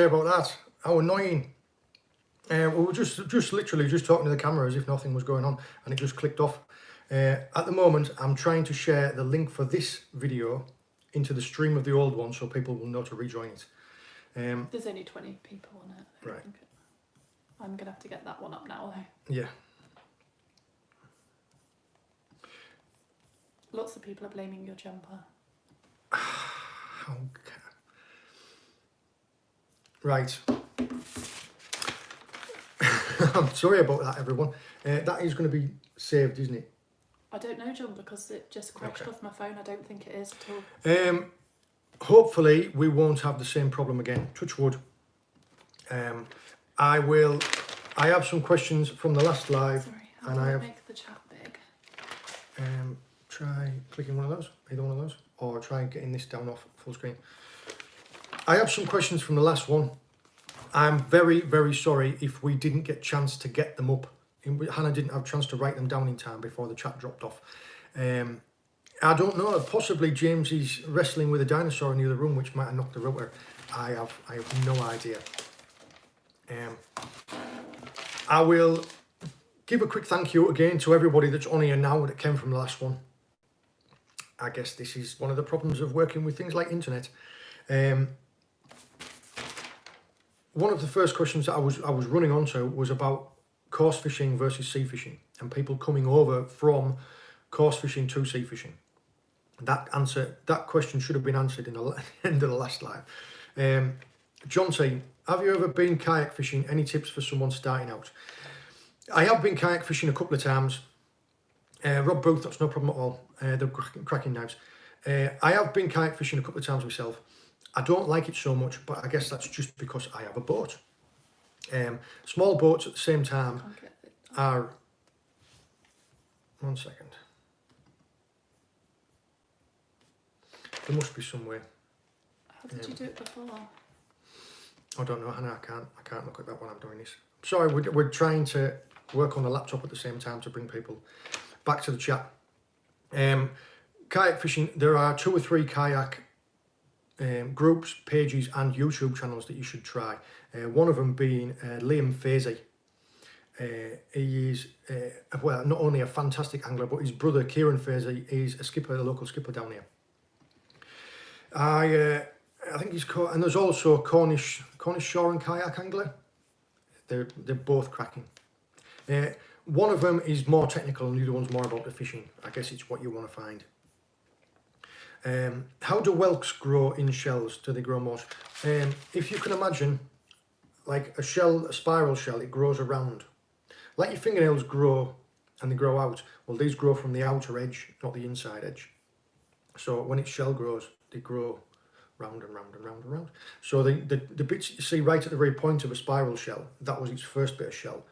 about that. How annoying. We were just literally just talking to the camera as if nothing was going on, and it just clicked off. At the moment, I'm trying to share the link for this video into the stream of the old one so people will know to rejoin it. There's only 20 people on it. Right. I'm going to have to get that one up now, though. Yeah. Lots of people are blaming your jumper. Okay. Right. I'm sorry about that, everyone. That is going to be saved, isn't it? I don't know, John, because it just crashed off my phone. I don't think it is at all. Hopefully, we won't have the same problem again. Touch wood. I have some questions from the last live. Sorry, how do I make the chat big? Try clicking one of those, either one of those, or try getting this down off full screen. I have some questions from the last one. I'm very, very sorry if we didn't get a chance to get them up. Hannah didn't have a chance to write them down in time before the chat dropped off. I don't know, possibly James is wrestling with a dinosaur in the other room, which might have knocked the router. I have no idea. I will give a quick thank you again to everybody that's on here now that came from the last one. I guess this is one of the problems of working with things like internet. One of the first questions that I was running onto was about coarse fishing versus sea fishing and people coming over from coarse fishing to sea fishing. That question should have been answered in the end of the last live. John T, have you ever been kayak fishing? Any tips for someone starting out? I have been kayak fishing a couple of times. Rob Booth, that's no problem at all. They're cracking knives. I have been kayak fishing a couple of times myself. I don't like it so much, but I guess that's just because I have a boat. Small boats at the same time are... One second. There must be some way. How did you do it before? I don't know, Hannah. I can't look at that while I'm doing this. Sorry, we're trying to work on the laptop at the same time to bring people back to the chat. Kayak fishing, there are 2 or 3 kayak groups, pages and YouTube channels that you should try. One of them being Liam Fazy. He is, well, not only a fantastic angler, but his brother Kieran Fazy is a skipper, a local skipper down here. I think he's called, and there's also Cornish Shore and Kayak Angler. They're both cracking. One of them is more technical and the other one's more about the fishing. I guess it's what you want to find. How do whelks grow in shells? Do they grow more? If you can imagine, like a spiral shell, it grows around. Like your fingernails grow and they grow out. Well, these grow from the outer edge, not the inside edge. So when its shell grows, they grow round and round and round and round. So the bits you see right at the very point of a spiral shell, that was its first bit of shell.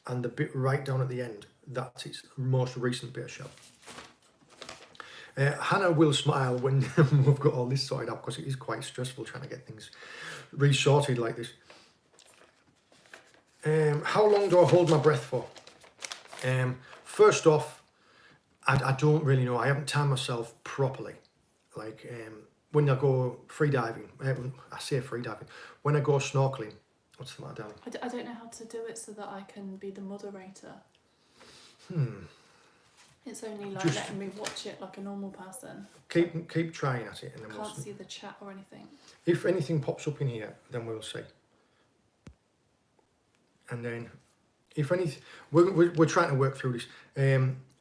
And the bit right down at the end, that's its most recent bit of shell. Hannah will smile when we've got all this sorted out because it is quite stressful trying to get things resorted like this. How long do I hold my breath for? First off, I don't really know. I haven't timed myself properly. Like when I go free diving, I say free diving. When I go snorkeling, what's the matter, darling? I don't know how to do it so that I can be the moderator. It's only like just letting me watch it like a normal person. Keep trying at it, and then can't see the chat or anything. If anything pops up in here, then we'll see. And then, if anything, we're trying to work through this.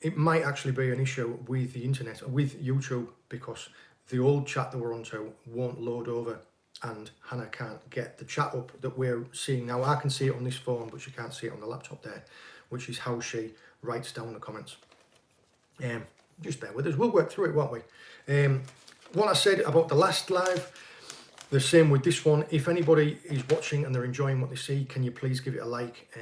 It might actually be an issue with the internet, with YouTube, because the old chat that we're onto won't load over, and Hannah can't get the chat up that we're seeing now. I can see it on this phone, but she can't see it on the laptop there, which is how she writes down the comments. Just bear with us. We'll work through it, won't we? What I said about the last live, the same with this one. If anybody is watching and they're enjoying what they see, can you please give it a like?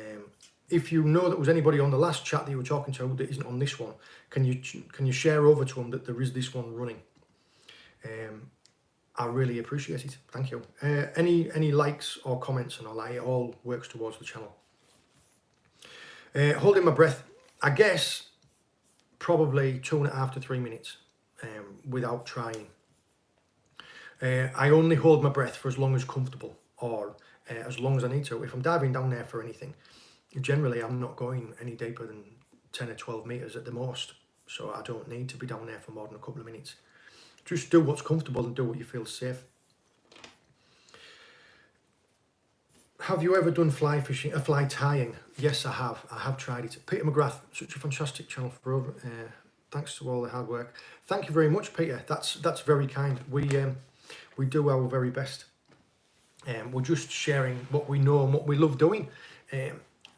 If you know there was anybody on the last chat that you were talking to that isn't on this one, can you share over to them that there is this one running? I really appreciate it. Thank you. Any likes or comments and all that, it all works towards the channel. Holding my breath, I guess probably 2.5 to 3 minutes without trying. I only hold my breath for as long as comfortable, or as long as I need to. If I'm diving down there for anything, generally I'm not going any deeper than 10 or 12 metres at the most. So I don't need to be down there for more than a couple of minutes. Just do what's comfortable and do what you feel safe. Have you ever done fly fishing, fly tying? Yes, I have. I have tried it. Peter McGrath, such a fantastic channel for over. Thanks to all the hard work. Thank you very much, Peter. That's very kind. We do our very best. We're just sharing what we know and what we love doing.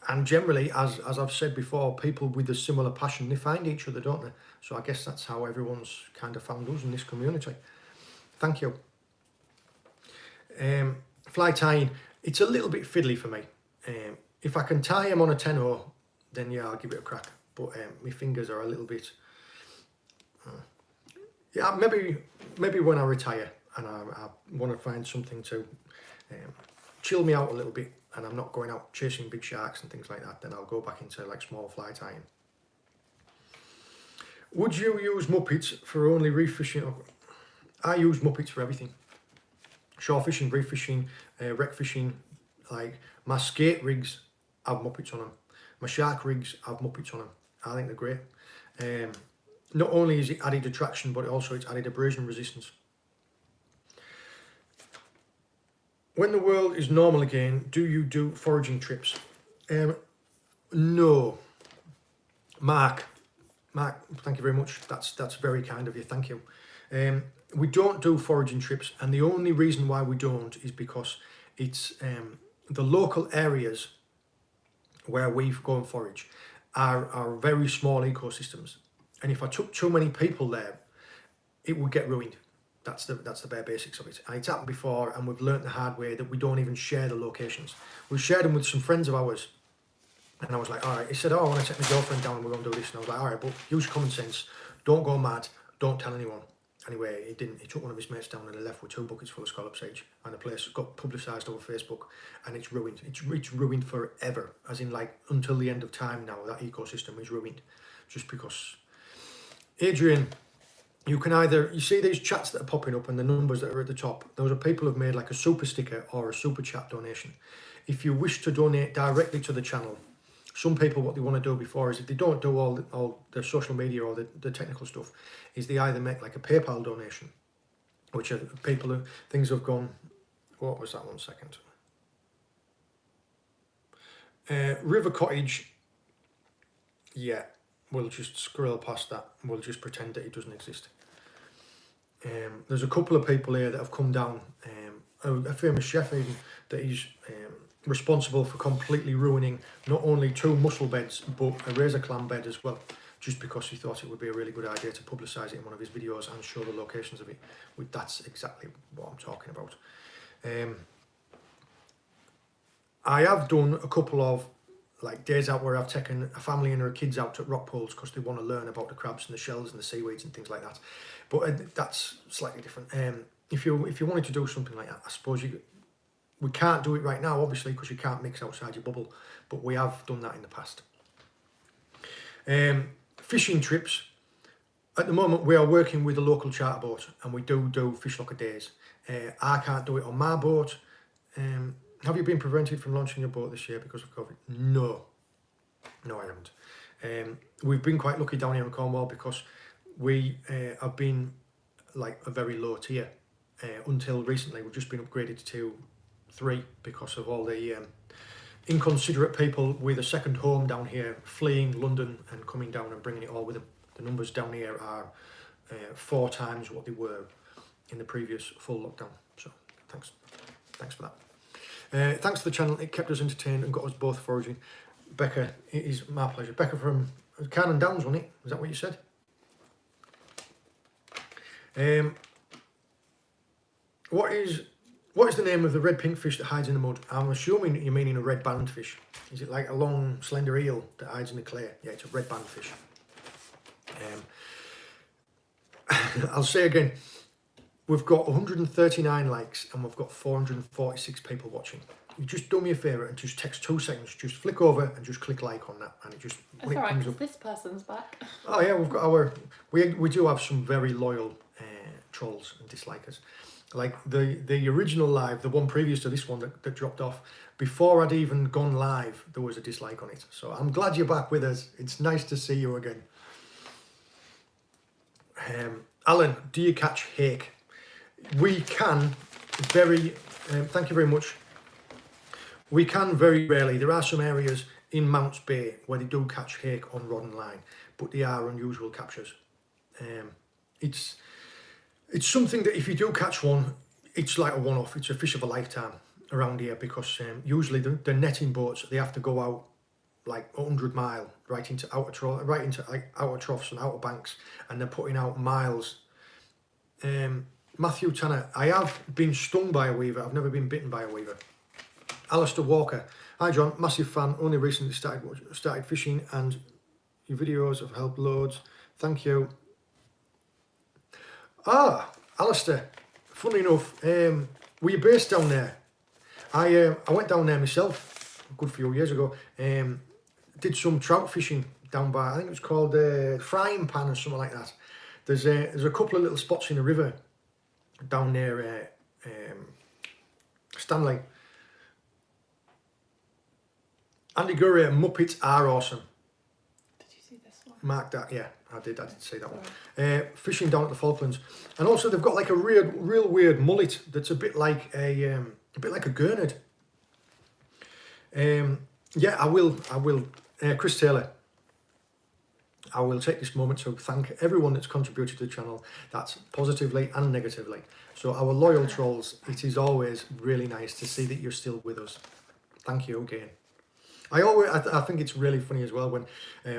And generally, as I've said before, people with a similar passion, they find each other, don't they? So I guess that's how everyone's kind of found us in this community. Thank you. Fly tying, it's a little bit fiddly for me. If I can tie them on a 10-0, then yeah, I'll give it a crack. But my fingers are a little bit... yeah, maybe when I retire and I want to find something to chill me out a little bit, and I'm not going out chasing big sharks and things like that, then I'll go back into like small fly tying. Would you use Muppets for only reef fishing? I use Muppets for everything. Shore fishing, reef fishing, wreck fishing. Like my skate rigs have Muppets on them. My shark rigs have Muppets on them. I think they're great. Not only is it added attraction, but also it's added abrasion resistance. When the world is normal again, do you do foraging trips? No. Mark, thank you very much. That's very kind of you. Thank you. We don't do foraging trips, and the only reason why we don't is because it's the local areas where we go and forage are very small ecosystems, and if I took too many people there, it would get ruined. That's the bare basics of it. And it's happened before, and we've learnt the hard way that we don't even share the locations. We shared them with some friends of ours, and I was like, all right. He said, oh, I want to take my girlfriend down and we're going to do this. And I was like, all right, but use common sense. Don't go mad. Don't tell anyone. Anyway, he didn't. He took one of his mates down and he left with 2 buckets full of scallops each, and the place got publicised over Facebook, and it's ruined. It's ruined forever, as in like until the end of time now. That ecosystem is ruined, just because. Adrian, you can either, you see these chats that are popping up and the numbers that are at the top, those are people who've made like a super sticker or a super chat donation. If you wish to donate directly to the channel, some people, what they want to do before is, if they don't do all the social media or the technical stuff, is they either make like a PayPal donation, which are people who, things have gone, what was that, 1 second? River Cottage, yeah, we'll just scroll past that. We'll just pretend that it doesn't exist. There's a couple of people here that have come down. A famous chef even, that is responsible for completely ruining not only 2 mussel beds but a razor clam bed as well, just because he thought it would be a really good idea to publicise it in one of his videos and show the locations of it. That's exactly what I'm talking about. I have done a couple of like days out where I've taken a family and their kids out to rock pools because they want to learn about the crabs and the shells and the seaweeds and things like that. But that's slightly different. If you wanted to do something like that, I suppose we can't do it right now, obviously, because you can't mix outside your bubble. But we have done that in the past. Fishing trips. At the moment, we are working with a local charter boat, and we do Fishlocker days. I can't do it on my boat. Have you been prevented from launching your boat this year because of COVID? No, I haven't. We've been quite lucky down here in Cornwall because we have been like a very low tier until recently. We've just been upgraded to 3 because of all the inconsiderate people with a second home down here fleeing London and coming down and bringing it all with them. The numbers down here are 4 times what they were in the previous full lockdown. So thanks for that. Thanks to the channel, it kept us entertained and got us both foraging. Becca, it is my pleasure. Becca from Carnan Downs, wasn't it? Is that what you said? What is the name of the red pink fish that hides in the mud? I'm assuming you're meaning a red band fish. Is it like a long slender eel that hides in the clay? Yeah, it's a red band fish. I'll say again, we've got 139 likes and we've got 446 people watching. You just do me a favour and just text 2 seconds. Just flick over and just click like on that, and it just when it comes up. This person's back. Oh yeah, we've got our. We do have some very loyal trolls and dislikers. Like the original live, the one previous to this one that dropped off, before I'd even gone live, there was a dislike on it. So I'm glad you're back with us. It's nice to see you again. Alan, do you catch hake? We can very, thank you very much. We can very rarely. There are some areas in Mounts Bay where they do catch hake on rod and line, but they are unusual captures. It's something that if you do catch one, it's like a one-off. It's a fish of a lifetime around here, because usually the netting boats, they have to go out like 100 mile right into outer troughs and outer banks, and they're putting out miles. Matthew Tanner, I have been stung by a weaver. I've never been bitten by a weaver. Alistair Walker, hi John, massive fan. Only recently started fishing, and your videos have helped loads. Thank you. Alistair, funny enough, were you based down there? I went down there myself a good few years ago. Did some trout fishing down by, I think it was called Frying Pan or something like that. There's a couple of little spots in the river down near Stanley. Andy Gurry, Muppets are awesome. Did you see this one? Mark that, yeah, I did see that one. Fishing down at the Falklands, and also they've got like a real weird mullet that's a bit like a gurnard. Yeah, I will. Chris Taylor, I will take this moment to thank everyone that's contributed to the channel, that's positively and negatively. So our loyal trolls, it is always really nice to see that you're still with us. Thank you again. I think it's really funny as well when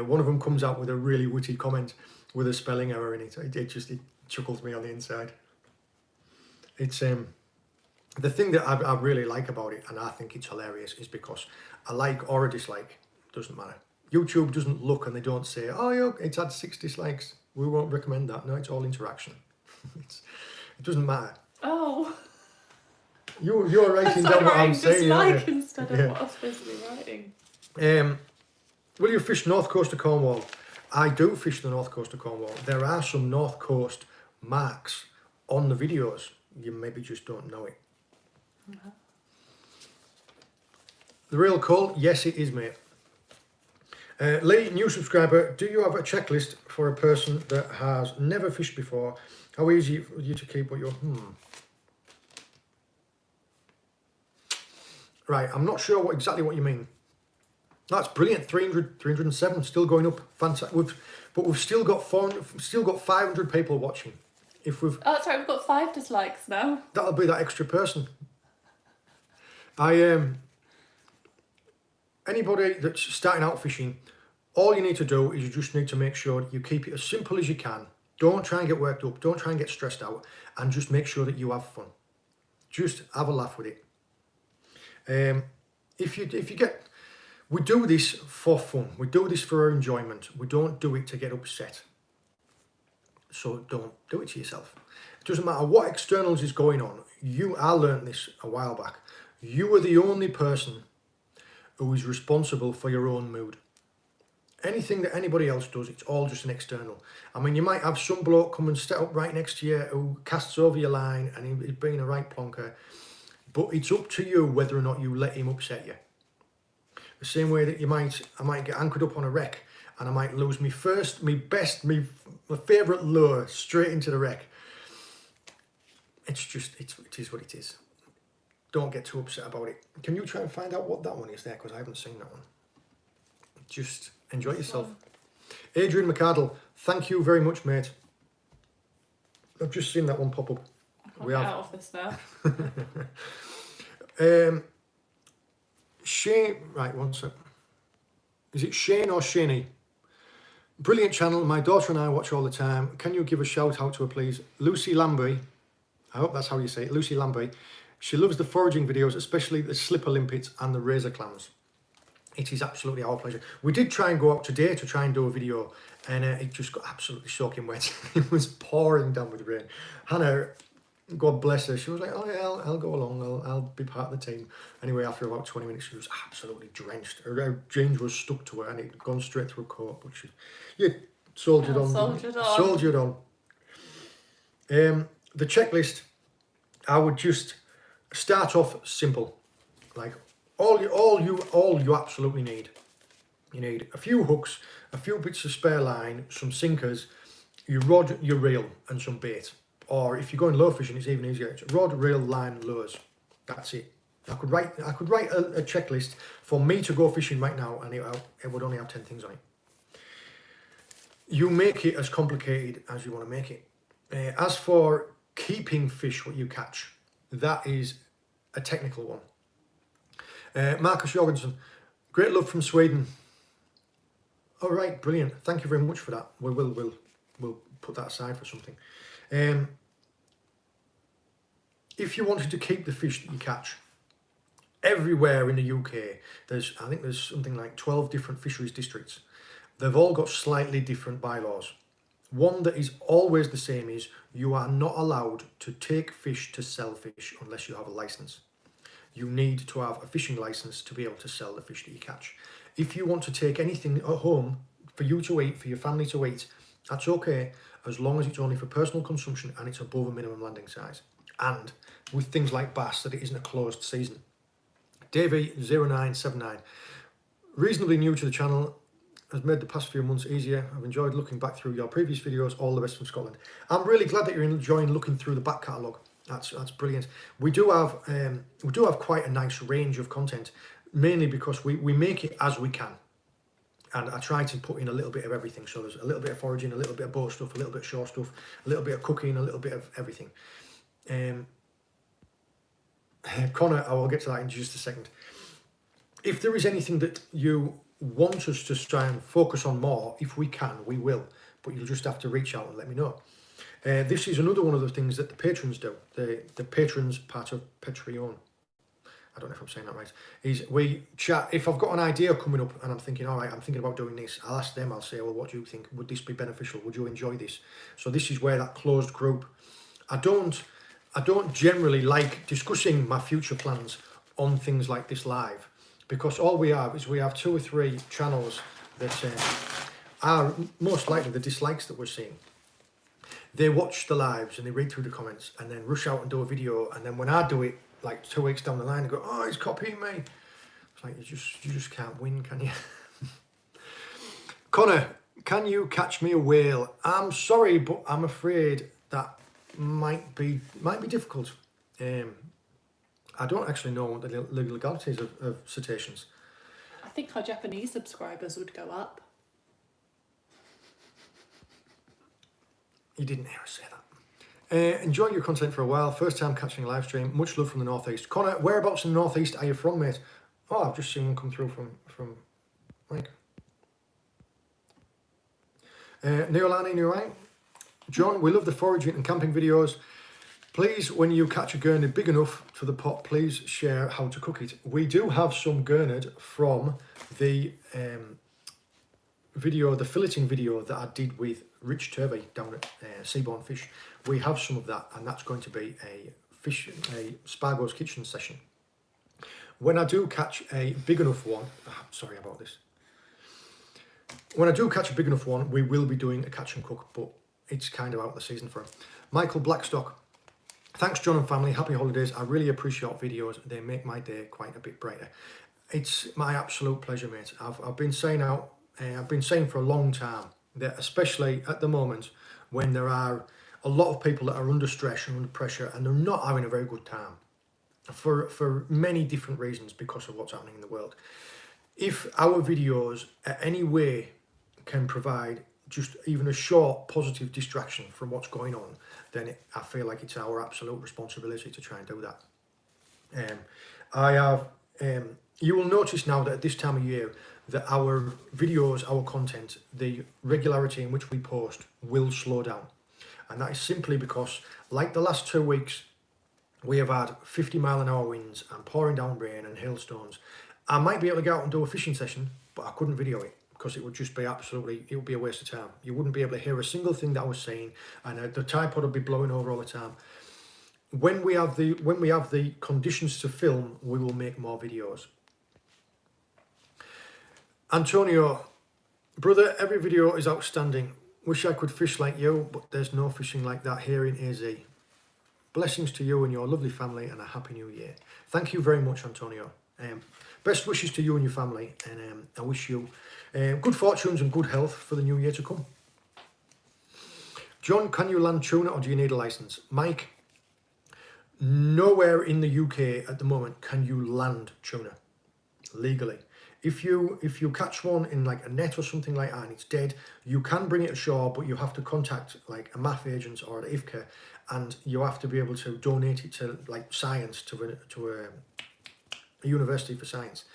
one of them comes out with a really witty comment with a spelling error in it. It chuckles me on the inside. It's the thing that I really like about it, and I think it's hilarious, is because a like or a dislike doesn't matter. YouTube doesn't look and they don't say, oh yeah, it's had 6 dislikes. We won't recommend that. No, it's all interaction. It doesn't matter. Oh. You're writing down what I'm saying. Dislike instead of what I'm supposed to be writing. Will you fish north coast of Cornwall? I do fish the north coast of Cornwall. There are some north coast marks on the videos. You maybe just don't know it. Mm-hmm. The real call? Yes, it is, mate. Lee, new subscriber, do you have a checklist for a person that has never fished before? How easy for you to keep what you're... Right, I'm not sure exactly what you mean. That's brilliant. 307, still going up. Fantastic. But we've still got 500 people watching. If we've... Oh, that's right, we've got 5 dislikes now. That'll be that extra person. Anybody that's starting out fishing, all you need to do is you just need to make sure you keep it as simple as you can. Don't try and get worked up. Don't try and get stressed out. And just make sure that you have fun. Just have a laugh with it. If you get... We do this for fun. We do this for our enjoyment. We don't do it to get upset. So don't do it to yourself. It doesn't matter what externals is going on. I learned this a while back. You are the only person who is responsible for your own mood. Anything that anybody else does, it's all just an external. I mean, you might have some bloke come and set up right next to you who casts over your line and he's being a right plonker. But it's up to you whether or not you let him upset you. The same way that I might get anchored up on a wreck and I might lose my favourite lure straight into the wreck. It is what it is. Don't get too upset about it. Can you try and find out what that one is there? Because I haven't seen that one. Just enjoy yourself. Adrian McArdle, thank you very much, mate. I've just seen that one pop up. I'll get out of this now. Shane, right, one sec. Is it Shane or Shaney? Brilliant channel. My daughter and I watch all the time. Can you give a shout out to her, please? Lucy Lambie. I hope that's how you say it. Lucy Lambie. She loves the foraging videos, especially the slipper limpets and the razor clams. It is absolutely our pleasure. We did try and go out today to try and do a video, and it just got absolutely soaking wet. It was pouring down with rain. Hannah, God bless her, she was like, oh yeah, I'll go along, I'll be part of the team. Anyway, after about 20 minutes, she was absolutely drenched. Her jeans was stuck to her and it had gone straight through her coat, but she soldiered on. Soldiered on. The checklist, I would just start off simple. Like all you absolutely need. You need a few hooks, a few bits of spare line, some sinkers, your rod, your reel, and some bait. Or if you're going low fishing, it's even easier. It's rod, reel, line, lures. That's it. I could write a checklist for me to go fishing right now, and it would only have 10 things on it. You make it as complicated as you want to make it. As for keeping fish what you catch, that is a technical one. Marcus Jorgensen, great love from Sweden. All right, brilliant. Thank you very much for that. We'll put that aside for something. If you wanted to keep the fish that you catch, everywhere in the UK, I think there's something like 12 different fisheries districts. They've all got slightly different bylaws. One that is always the same is you are not allowed to take fish to sell fish unless you have a license. You need to have a fishing license to be able to sell the fish that you catch. If you want to take anything at home for you to eat, for your family to eat, that's okay, as long as it's only for personal consumption and it's above a minimum landing size. And with things like bass, that it isn't a closed season. Davey0979, reasonably new to the channel, has made the past few months easier. I've enjoyed looking back through your previous videos. All the best from Scotland. I'm really glad that you're enjoying looking through the back catalogue. That's brilliant. We do have quite a nice range of content, mainly because we make it as we can, and I try to put in a little bit of everything. So there's a little bit of foraging, a little bit of boat stuff, a little bit of shore stuff, a little bit of cooking, a little bit of everything. Connor, I will get to that in just a second. If there is anything that you want us to try and focus on more, if we can, we will, but you'll just have to reach out and let me know. This is another one of the things that the patrons do. The patrons part of Patreon, I don't know if I'm saying that right, is we chat. If I've got an idea coming up and I'm thinking, all right, I'm thinking about doing this, I'll ask them, I'll say, well, what do you think? Would this be beneficial? Would you enjoy this? So this is where that closed group, I don't generally like discussing my future plans on things like this live, because all we have is 2 or 3 channels that are most likely the dislikes that we're seeing. They watch the lives and they read through the comments and then rush out and do a video, and then when I do it like 2 weeks down the line, they go, oh, he's copying me. It's like, you just can't win, can you? Connor, can you catch me a whale? I'm sorry, but I'm afraid that might be difficult. I don't actually know what the legalities of cetaceans. I think our Japanese subscribers would go up. You didn't hear us say that. Enjoy your content for a while. First time catching a live stream. Much love from the northeast. Connor, whereabouts in the northeast are you from, mate? Oh, I've just seen one come through from Mike. Neolani, you right? John, we love the foraging and camping videos. Please, when you catch a gurnard big enough for the pot, please share how to cook it. We do have some gurnard from the video, the filleting video that I did with Rich Turvey down at Seaborn Fish. We have some of that, and that's going to be a Spargo's Kitchen session. When I do catch a big enough one, sorry about this. When I do catch a big enough one, we will be doing a catch and cook, but it's kind of out of the season for him. Michael Blackstock. Thanks, John and family. Happy holidays. I really appreciate videos. They make my day quite a bit brighter. It's my absolute pleasure, mate. I've been saying for a long time that, especially at the moment when there are a lot of people that are under stress and under pressure and they're not having a very good time for many different reasons because of what's happening in the world. If our videos in any way can provide just even a short positive distraction from what's going on, then I feel like it's our absolute responsibility to try and do that. You will notice now that at this time of year that our videos, our content, the regularity in which we post will slow down. And that is simply because, like the last 2 weeks, we have had 50-mile-an-hour winds and pouring down rain and hailstones. I might be able to go out and do a fishing session, but I couldn't video it, because it would just be it would be a waste of time. You wouldn't be able to hear a single thing that I was saying, and the tripod would be blowing over all the time. When we have the conditions to film, we will make more videos. Antonio, brother, every video is outstanding. Wish I could fish like you, but there's no fishing like that here in AZ. Blessings to you and your lovely family, and a happy new year. Thank you very much, Antonio. Best wishes to you and your family, and I wish you good fortunes and good health for the new year to come. John, can you land tuna or do you need a license? Mike, nowhere in the UK at the moment can you land tuna legally. If you catch one in like a net or something like that and it's dead, you can bring it ashore, but you have to contact like a MAF agent or an IFCA, and you have to be able to donate it to like science, to a university for science.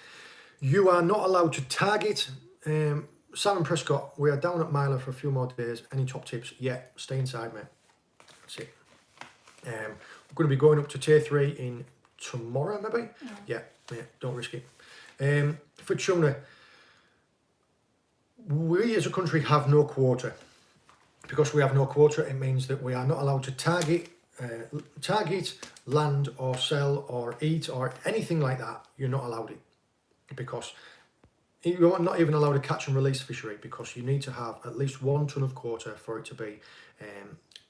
You are not allowed to tag it. Sam and Prescott, we are down at Myler for a few more days. Any top tips? Yeah, stay inside, mate. That's it. We're going to be going up to tier 3 in tomorrow, maybe? Yeah, don't risk it. For tuna, we as a country have no quota. Because we have no quota, it means that we are not allowed to target, land or sell or eat or anything like that. You're not allowed it. Because you're not even allowed to catch and release fishery, because you need to have at least 1 ton of quota for it to be,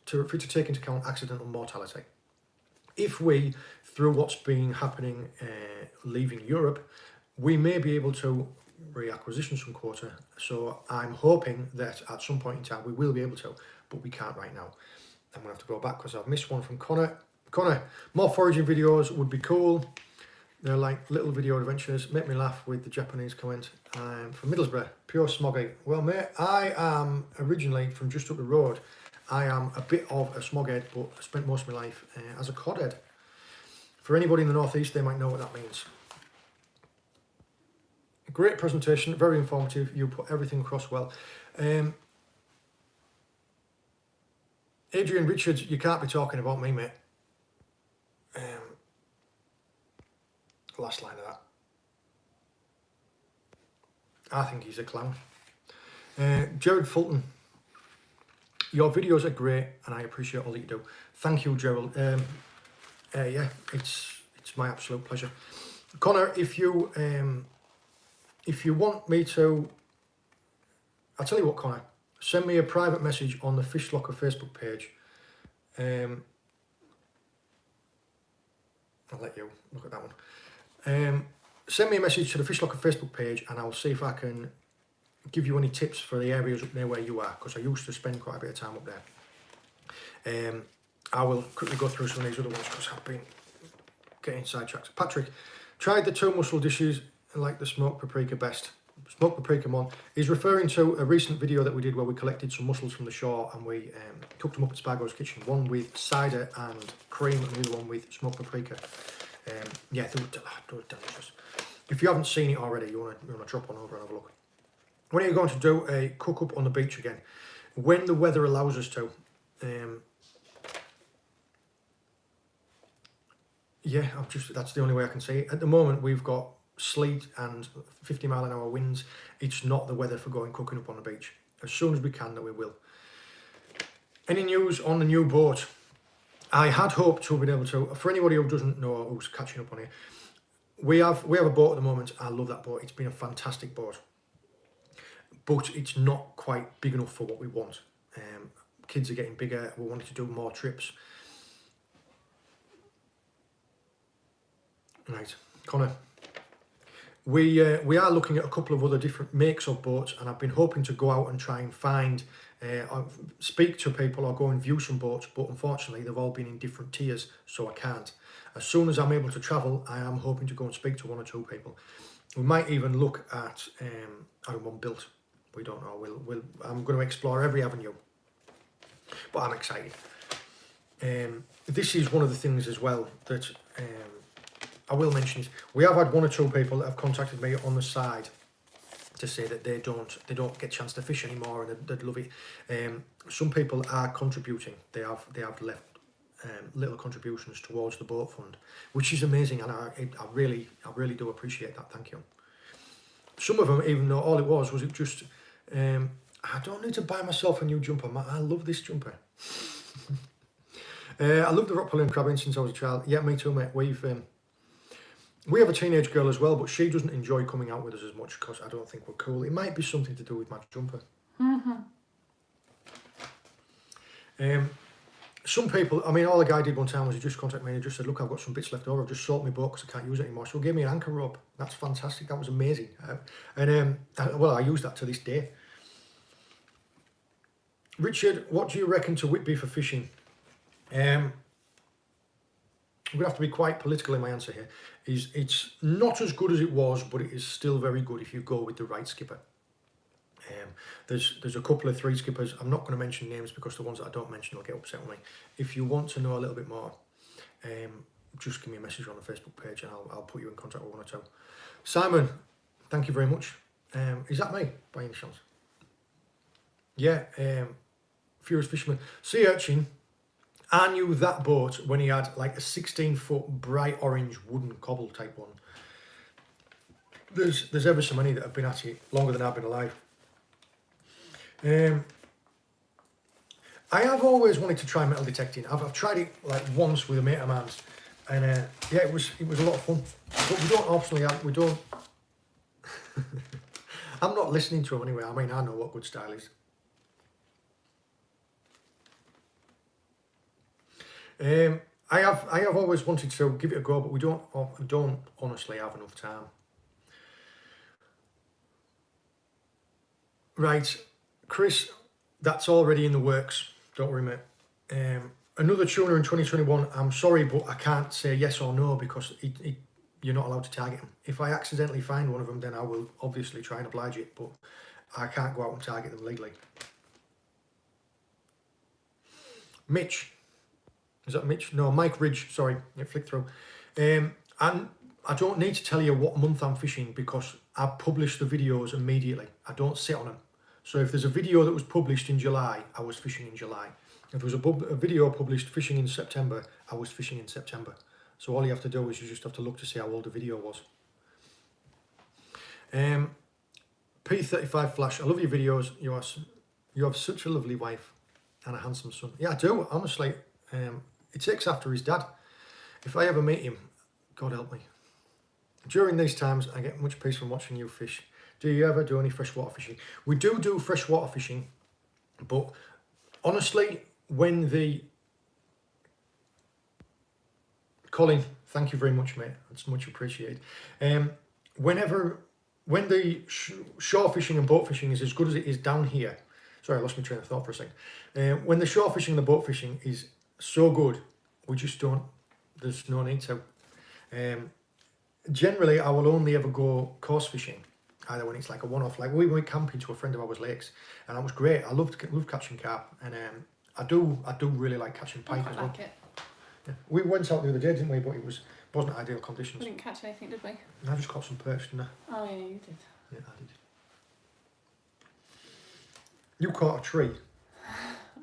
for it to take into account accidental mortality. If we, through what's been happening, leaving Europe, we may be able to reacquisition some quota. So I'm hoping that at some point in time we will be able to, but we can't right now. I'm going to have to go back because I've missed one from Connor. Connor, more foraging videos would be cool. They're like little video adventures. Make me laugh with the Japanese comment. I'm from Middlesbrough, pure smoggy. Well, mate, I am originally from just up the road. I am a bit of a smoghead, but I spent most of my life as a codhead. For anybody in the northeast, they might know what that means. Great presentation, very informative. You put everything across well. Adrian Richards, you can't be talking about me, mate. Last line of that. I think he's a clown. Gerald Fulton, your videos are great and I appreciate all that you do. Thank you, Gerald. Yeah, it's my absolute pleasure. Connor, if you want me to, I'll tell you what, Connor, send me a private message on the Fishlocker Facebook page. I'll let you look at that one. Send me a message to the Fishlocker Facebook page and I'll see if I can give you any tips for the areas up there where you are, because I used to spend quite a bit of time up there. I will quickly go through some of these other ones because I've been getting sidetracked. Patrick, tried the 2 mussel dishes and like the smoked paprika best. Smoked paprika one is referring to a recent video that we did where we collected some mussels from the shore and we cooked them up at Spargo's Kitchen. One with cider and cream and the other one with smoked paprika. Yeah, they were delicious. If you haven't seen it already, you want to drop one over and have a look. When are you going to do a cook up on the beach again? When the weather allows us to. Yeah, that's the only way I can see it. At the moment, we've got sleet and 50-mile-an-hour winds. It's not the weather for going cooking up on the beach. As soon as we can, that we will. Any news on the new boat? I had hoped to have been able to. For anybody who doesn't know, who's catching up on it, we have a boat at the moment. I love that boat. It's been a fantastic boat, but it's not quite big enough for what we want. Kids are getting bigger. We wanted to do more trips. Right, Connor. We are looking at a couple of other different makes of boats, and I've been hoping to go out and try and find, speak to people or go and view some boats, but unfortunately they've all been in different tiers, so I can't. As soon as I'm able to travel, I am hoping to go and speak to 1 or 2 people. We might even look at having one built. We don't know. I'm going to explore every avenue, but I'm excited. This is one of the things as well that I will mention is we have had 1 or 2 people that have contacted me on the side to say that they don't get a chance to fish anymore and they'd love it. Some people are contributing. They have left little contributions towards the boat fund, which is amazing, and I really do appreciate that. Thank you. Some of them, even though all it was it just I don't need to buy myself a new jumper. I love this jumper. I love the rock pulling and crabbing since I was a child. Yeah, me too, mate. We have a teenage girl as well, but she doesn't enjoy coming out with us as much because I don't think we're cool. It might be something to do with my jumper. some people, I mean, all the guy did one time was he just contacted me and he just said, look, I've got some bits left over. I've just sold my boat because I can't use it anymore. So he gave me an anchor rope. That's fantastic. That was amazing. Well, I use that to this day. Richard, what do you reckon to Whitby for fishing? I'm going to have to be quite political in my answer here. It's not as good as it was, but it is still very good if you go with the right skipper. There's a couple of 3 skippers. I'm not going to mention names because the ones that I don't mention will get upset with me. If you want to know a little bit more, just give me a message on the Facebook page and I'll put you in contact with 1 or 2. Simon, thank you very much. Is that me by any chance? Yeah, Furious Fisherman. Sea Urchin, I knew that boat when he had like a 16-foot bright orange wooden cobble type one. There's ever so many that have been at it longer than I've been alive. I have always wanted to try metal detecting. I've tried it like once with a mate of mine, and yeah, it was a lot of fun. But we don't optionally, I'm not listening to them anyway. I mean, I know what good style is. I have always wanted to give it a go, but we don't honestly have enough time. Right, Chris, that's already in the works. Don't worry, mate. Another tuner in 2021. I'm sorry, but I can't say yes or no because you're not allowed to target them. If I accidentally find one of them, then I will obviously try and oblige it, but I can't go out and target them legally. Mitch. Is that Mitch? No, Mike Ridge. Sorry, it flicked through. And I don't need to tell you what month I'm fishing because I publish the videos immediately. I don't sit on them. So if there's a video that was published in July, I was fishing in July. If there was a video published fishing in September, I was fishing in September. So all you have to do is you just have to look to see how old the video was. P35 Flash, I love your videos. You have such a lovely wife and a handsome son. Yeah, I do, honestly. He takes after his dad. If I ever meet him, God help me. During these times, I get much peace from watching you fish. Do you ever do any freshwater fishing? We do freshwater fishing, but honestly, when the... Colin, thank you very much, mate. That's much appreciated. When the shore fishing and boat fishing is as good as it is down here... Sorry, I lost my train of thought for a second. When the shore fishing and the boat fishing is so good, we just don't... There's no need to. Generally, I will only ever go coarse fishing, either when it's like a one-off. Like we went camping to a friend of ours lakes, and that was great. I loved catching carp, and I do really like catching pike as well. Like it. Yeah. We went out the other day, didn't we? But it wasn't ideal conditions. We didn't catch anything, did we? I just caught some perch, didn't I? Oh yeah, you did. Yeah, I did. You caught a tree.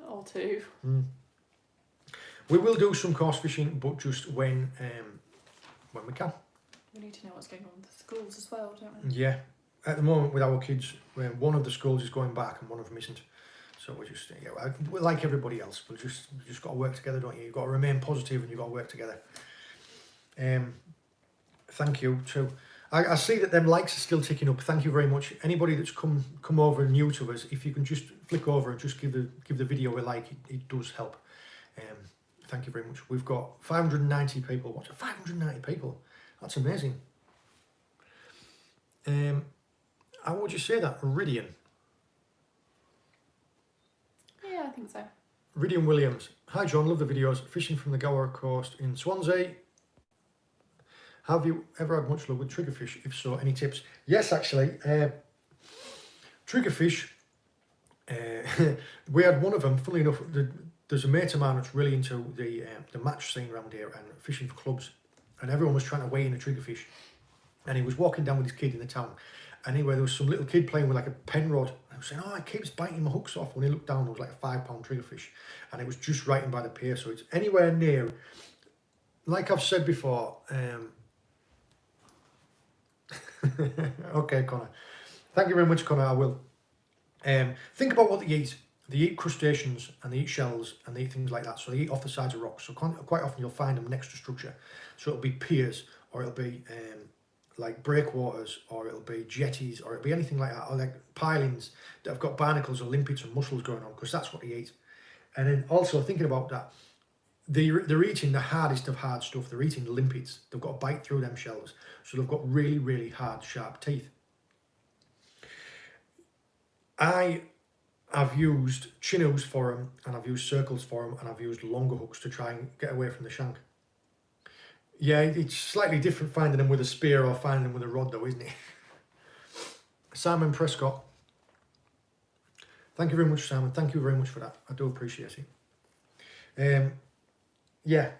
Or 2. Mm. We will do some coarse fishing, but just when we can. We need to know what's going on with the schools as well, don't we? Yeah. At the moment with our kids, one of the schools is going back and one of them isn't. So we're just, we're like everybody else. We just got to work together, don't you? You've got to remain positive and you've got to work together. Thank you too. I see that them likes are still ticking up. Thank you very much. Anybody that's come over new to us, if you can just flick over and just give the video a like, it does help. Thank you very much. We've got 590 people watching. 590 people. That's amazing. How would you say that? Iridian. Yeah, I think so. Iridian Williams. Hi John, love the videos. Fishing from the Gower coast in Swansea. Have you ever had much luck with triggerfish? If so, any tips? Yes, actually. Triggerfish. We had one of them. Funnily enough, there's a mate of mine that's really into the match scene around here and fishing for clubs. And everyone was trying to weigh in a triggerfish. And he was walking down with his kid in the town. Anyway, there was some little kid playing with like a pen rod. I was saying, oh, it keeps biting my hooks off. When he looked down, there was like a 5-pound triggerfish. And it was just right in by the pier. So it's anywhere near. Like I've said before. Okay, Connor. Thank you very much, Connor. I will. Think about what they eat. They eat crustaceans and they eat shells and they eat things like that. So they eat off the sides of rocks. So quite often you'll find them next to structure. So it'll be piers or it'll be like breakwaters or it'll be jetties or it'll be anything like that. Or like pilings that have got barnacles or limpets and mussels going on because that's what they eat. And then also thinking about that, they're eating the hardest of hard stuff. They're eating limpids. They've got to bite through them shells. So they've got really, really hard, sharp teeth. I've used chinnoos for them, and I've used circles for them, and I've used longer hooks to try and get away from the shank. Yeah, it's slightly different finding them with a spear or finding them with a rod though, isn't it? Simon Prescott. Thank you very much, Simon. Thank you very much for that. I do appreciate it. Yeah,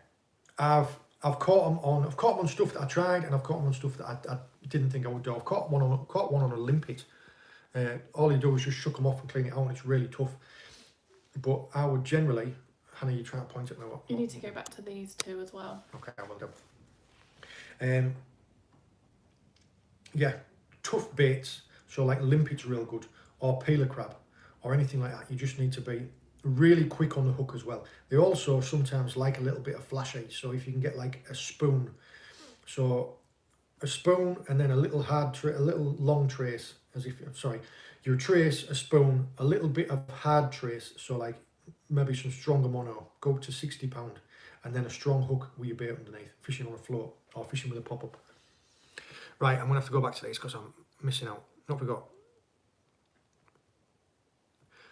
I've caught them on stuff that I tried, and I've caught them on stuff that I didn't think I would do. I've caught one on a limpet. All you do is just shuck them off and clean it out, and it's really tough. But I would generally, Hannah, you're trying to point at me. What? You need to go back to these two as well. Okay, I will do. Yeah, tough baits. So like limpet's real good, or peeler crab, or anything like that. You just need to be really quick on the hook as well. They also sometimes like a little bit of flash edge. So if you can get like a spoon, so a spoon and then a little a little long trace, as if, sorry, you trace a spoon, a little bit of hard trace, so like maybe some stronger mono, go up to £60, and then a strong hook with your bait underneath, fishing on a float or fishing with a pop-up. Right, I'm gonna have to go back to these because I'm missing out. Not forgot.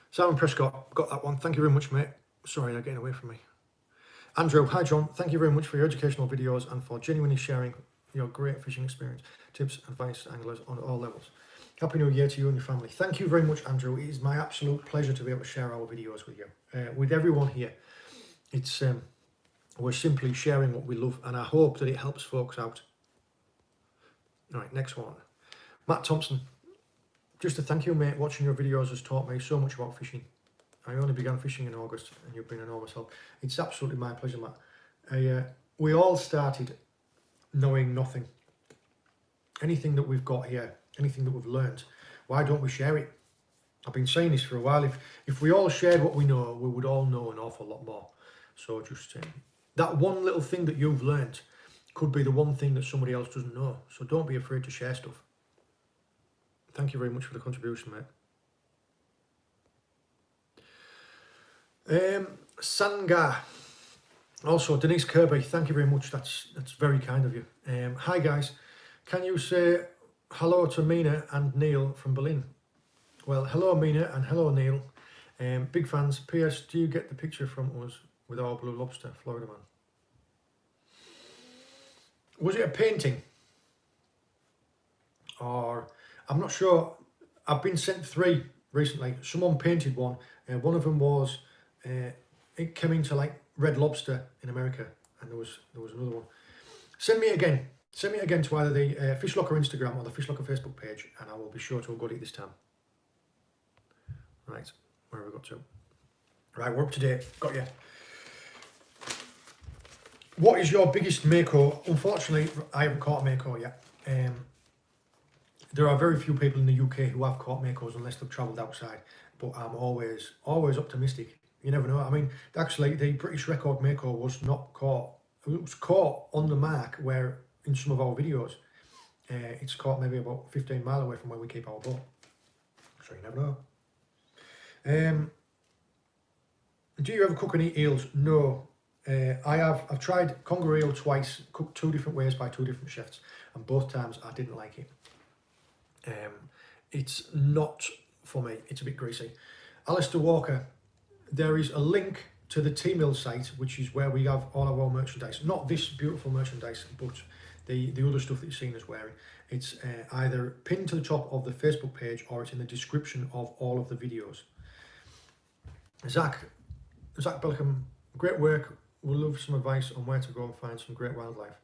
Simon Prescott, got that one. Thank you very much, mate. Sorry, they're getting away from me. Andrew, hi John. Thank you very much for your educational videos and for genuinely sharing your great fishing experience, tips, advice to anglers on all levels. Happy New Year to you and your family. Thank you very much, Andrew. It is my absolute pleasure to be able to share our videos with you, with everyone here. It's we're simply sharing what we love, and I hope that it helps folks out. All right, next one. Matt Thompson. Just to thank you, mate. Watching your videos has taught me so much about fishing. I only began fishing in August, and you've been an enormous help. It's absolutely my pleasure, Matt. We all started knowing nothing. Anything that we've got here, anything that we've learned, why don't we share it? I've been saying this for a while. If we all shared what we know, we would all know an awful lot more. So just that one little thing that you've learned could be the one thing that somebody else doesn't know. So don't be afraid to share stuff. Thank you very much for the contribution, mate. Sanga. Also, Denise Kirby, thank you very much. That's very kind of you. Hi, guys. Can you say hello to Mina and Neil from Berlin? Well, hello, Mina, and hello, Neil. Big fans. P.S. Do you get the picture from us with our blue lobster, Florida man? Was it a painting? Or... I'm not sure. I've been sent 3 recently. Someone painted one. One of them was it came into like Red Lobster in America, and there was another one. Send me it again. Send me it again to either the Fishlocker Instagram or the Fishlocker Facebook page, and I will be sure to have got it this time. Right, where have we got to? Right, we're up to date. Got you. What is your biggest mako? Unfortunately, I haven't caught a mako yet. There are very few people in the UK who have caught makos unless they've travelled outside. But I'm always optimistic. You never know. I mean, actually, the British record mako was not caught. It was caught on the mark where, in some of our videos, it's caught maybe about 15 miles away from where we keep our boat. So you never know. Do you ever cook and eat eels? No. I've tried conger eel twice, cooked 2 different ways by 2 different chefs, and both times I didn't like it. It's not for me. It's a bit greasy. Alistair Walker, there is a link to the T-Mill site, which is where we have all of our merchandise. Not this beautiful merchandise, but the other stuff that you've seen us wearing. It's either pinned to the top of the Facebook page or it's in the description of all of the videos. Zach Bellicum, great work. We'll love some advice on where to go and find some great wildlife.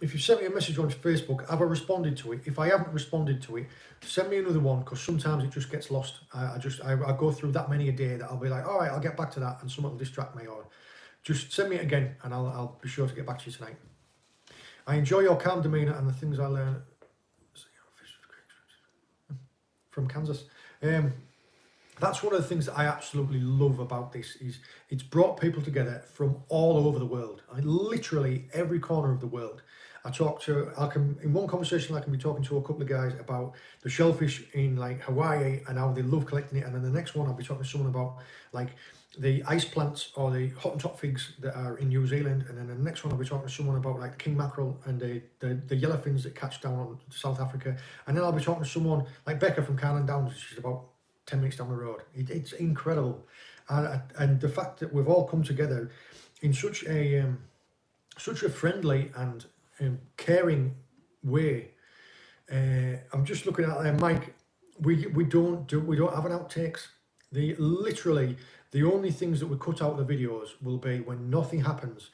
If you sent me a message on Facebook, have I responded to it? If I haven't responded to it, send me another one, because sometimes it just gets lost. I go through that many a day that I'll be like, all right, I'll get back to that, and someone will distract me, or just send me it again, and I'll be sure to get back to you tonight. I enjoy your calm demeanour and the things I learn from Kansas. That's one of the things that I absolutely love about this, is it's brought people together from all over the world. I mean, literally every corner of the world. in one conversation I can be talking to a couple of guys about the shellfish in like Hawaii and how they love collecting it, and then the next one I'll be talking to someone about like the ice plants or the Hottentot figs that are in New Zealand, and then the next one I'll be talking to someone about like king mackerel and the yellowfins that catch down on South Africa, and then I'll be talking to someone like Becca from Carlin Downs, she's about 10 minutes down the road. It's incredible, and the fact that we've all come together in such a friendly and caring way. I'm just looking at there, Mike. We don't have an outtakes. Literally the only things that we cut out of the videos will be when nothing happens,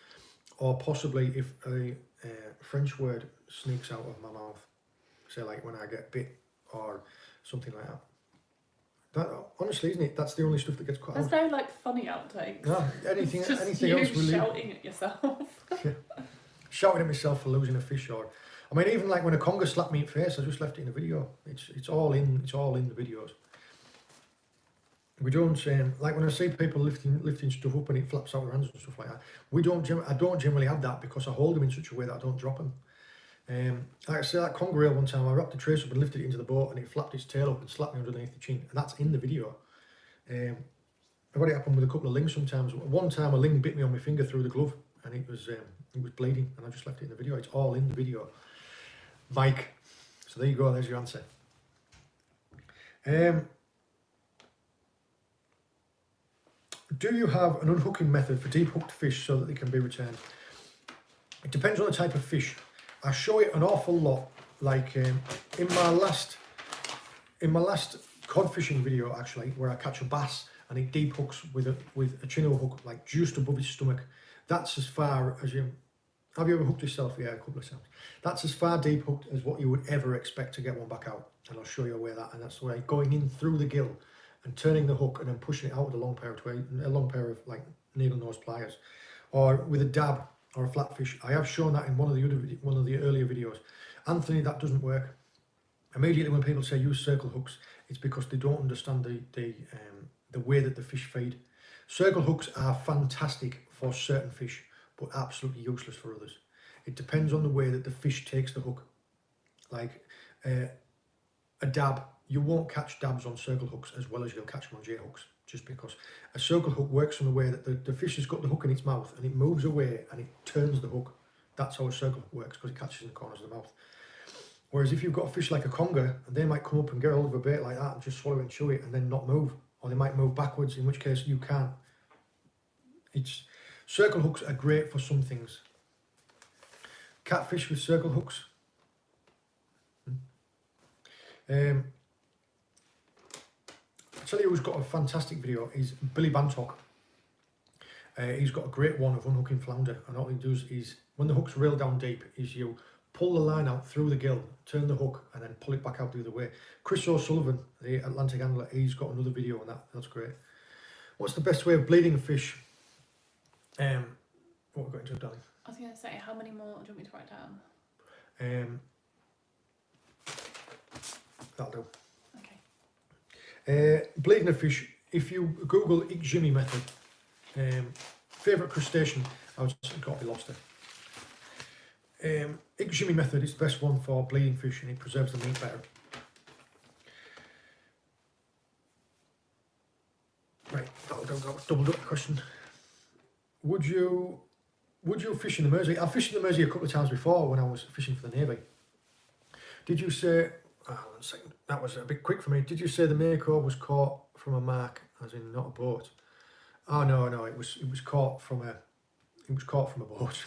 or possibly if a French word sneaks out of my mouth, say like when I get bit or something like that. That honestly, isn't it? That's the only stuff that gets cut out. There's no like funny outtakes. No, anything Just else we leave. Shouting at yourself. Yeah. Shouting at myself for losing a fish, or I mean, even like when a conger slapped me in the face, I just left it in the video. It's all in the videos. We don't like when I see people lifting stuff up and it flaps out their hands and stuff like that. I don't generally have that because I hold them in such a way that I don't drop them. Like I say, that conger eel one time, I wrapped the trace up and lifted it into the boat, and it flapped its tail up and slapped me underneath the chin, and that's in the video. I've had it happen with a couple of lings sometimes. One time a ling bit me on my finger through the glove, and it was bleeding, and I just left it in the video. It's all in the video, Mike. So there you go. There's your answer. Do you have an unhooking method for deep hooked fish so that they can be returned? It depends on the type of fish. I show it an awful lot. Like in my last cod fishing video, actually, where I catch a bass and it deep hooks with a chino hook like just above his stomach. That's as far as you. Have you ever hooked yourself? Yeah, a couple of times. That's as far deep hooked as what you would ever expect to get one back out. And I'll show you where that. And that's the way going in through the gill and turning the hook and then pushing it out with a long pair of like needle nose pliers, or with a dab or a flatfish. I have shown that in one of the earlier videos. Anthony, that doesn't work. Immediately when people say use circle hooks, it's because they don't understand the way that the fish feed. Circle hooks are fantastic for certain fish, but absolutely useless for others. It depends on the way that the fish takes the hook. Like a dab, you won't catch dabs on circle hooks as well as you'll catch them on J hooks, just because a circle hook works in the way that the fish has got the hook in its mouth and it moves away and it turns the hook. That's how a circle hook works, because it catches in the corners of the mouth. Whereas if you've got a fish like a conger, and they might come up and get hold of a bait like that and just swallow it and chew it and then not move, or they might move backwards, in which case you can't. Circle hooks are great for some things. Catfish with circle hooks. I'll tell you who's got a fantastic video is Billy Bantock. He's got a great one of unhooking flounder, and all he does is, when the hook's real down deep, is you pull the line out through the gill, turn the hook, and then pull it back out the other way. Chris O'Sullivan, the Atlantic angler, he's got another video on that. That's great. What's the best way of bleeding a fish? What have we got into, darling? I was going to say, how many more do you want me to write down? That'll do. Okay. Bleeding a fish, if you Google Jimmy method, favourite crustacean, I was got to be lobster. Jimmy method is the best one for bleeding fish, and it preserves the meat better. Right, that'll go. Doubled up the question. Would you fish in the Mersey? I've fished in the Mersey a couple of times before when I was fishing for the Navy. Did you say? Oh, 1 second. That was a bit quick for me. Did you say the mako was caught from a mark, as in not a boat? Oh no, it was caught from a boat.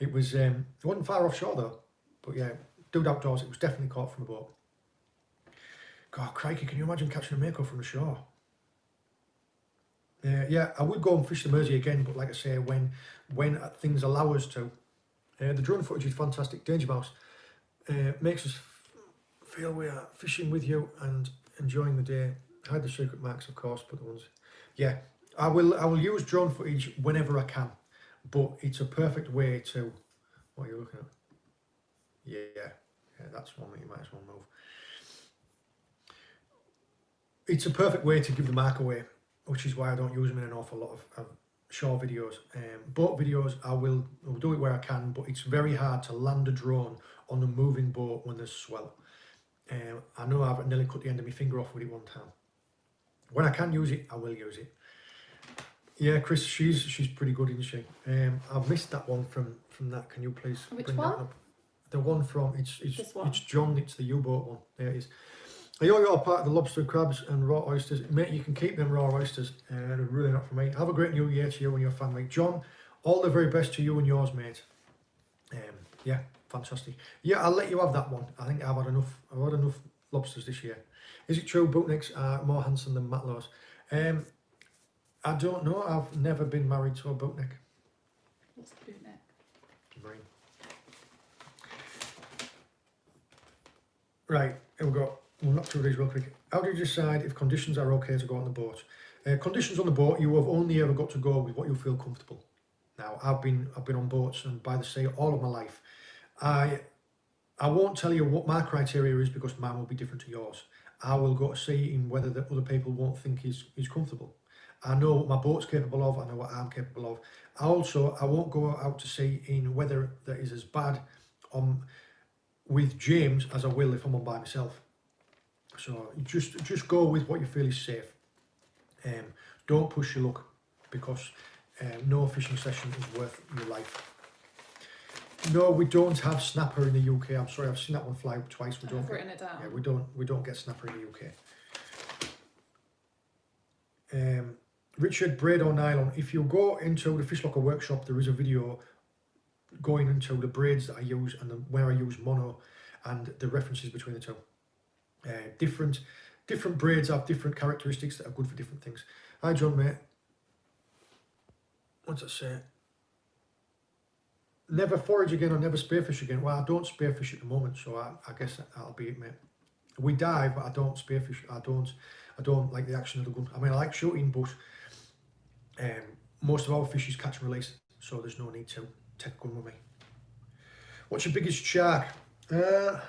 It wasn't far offshore though. But yeah, dude outdoors. It was definitely caught from a boat. God, crikey! Can you imagine catching a mako from the shore? Yeah, I would go and fish the Mersey again, but like I say, when things allow us to. The drone footage is fantastic. Danger Mouse makes us feel we are fishing with you and enjoying the day. Hide the secret marks, of course, but the ones. Yeah, I will use drone footage whenever I can, but it's a perfect way to. What are you looking at? Yeah, that's one that you might as well move. It's a perfect way to give the mark away, which is why I don't use them in an awful lot of shore videos. Boat videos, I'll do it where I can, but it's very hard to land a drone on a moving boat when there's swell. I know I've nearly cut the end of my finger off with it one time. When I can use it, I will use it. Yeah, Chris, she's pretty good, isn't she? I've missed that one from that. Can you please Which bring one? that up? The one from This one? it's John. It's the U-boat one. There it is. Are you all part of the lobster, crabs, and raw oysters? Mate, you can keep them raw oysters. They're really not for me. Have a great new year to you and your family, John. All the very best to you and yours, mate. Yeah, fantastic. Yeah, I'll let you have that one. I think I've had enough. I've had enough lobsters this year. Is it true bootnecks are more handsome than matlows? I don't know. I've never been married to a bootneck. What's the boot neck? Marine. Right, here we go. We'll knock through these real quick. How do you decide if conditions are okay to go on the boat? Conditions on the boat, you have only ever got to go with what you feel comfortable. Now, I've been on boats and by the sea all of my life. I won't tell you what my criteria is because mine will be different to yours. I will go to sea in whether the other people won't think is comfortable. I know what my boat's capable of. I know what I'm capable of. I won't go out to sea in weather that is as bad with James as I will if I'm on by myself. So just go with what you feel is safe. Don't push your luck because no fishing session is worth your life. No, we don't have snapper in the UK. I'm sorry, I've seen that one fly up twice. I've written it down. Yeah, we don't get snapper in the UK. Richard, braid or nylon? If you go into the Fishlocker workshop, there is a video going into the braids that I use and where I use mono and the references between the two. Different braids have different characteristics that are good for different things. Hi John, mate. What's it say? Never forage again or never spearfish again. Well, I don't spearfish at the moment, so I guess that'll be it, mate. We dive, but I don't spearfish. I don't like the action of the gun. I mean, I like shooting, but most of our fish is catch and release, so there's no need to take a gun with me. What's your biggest shark? Not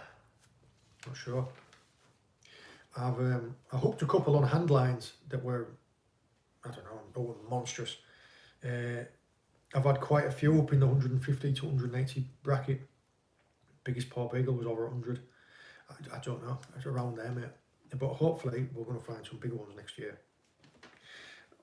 sure. I hooked a couple on hand lines that were, I don't know, monstrous. I've had quite a few up in the 150 to 180 bracket. Biggest paw beagle was over 100. I don't know, it's around there, mate. But hopefully we're going to find some bigger ones next year.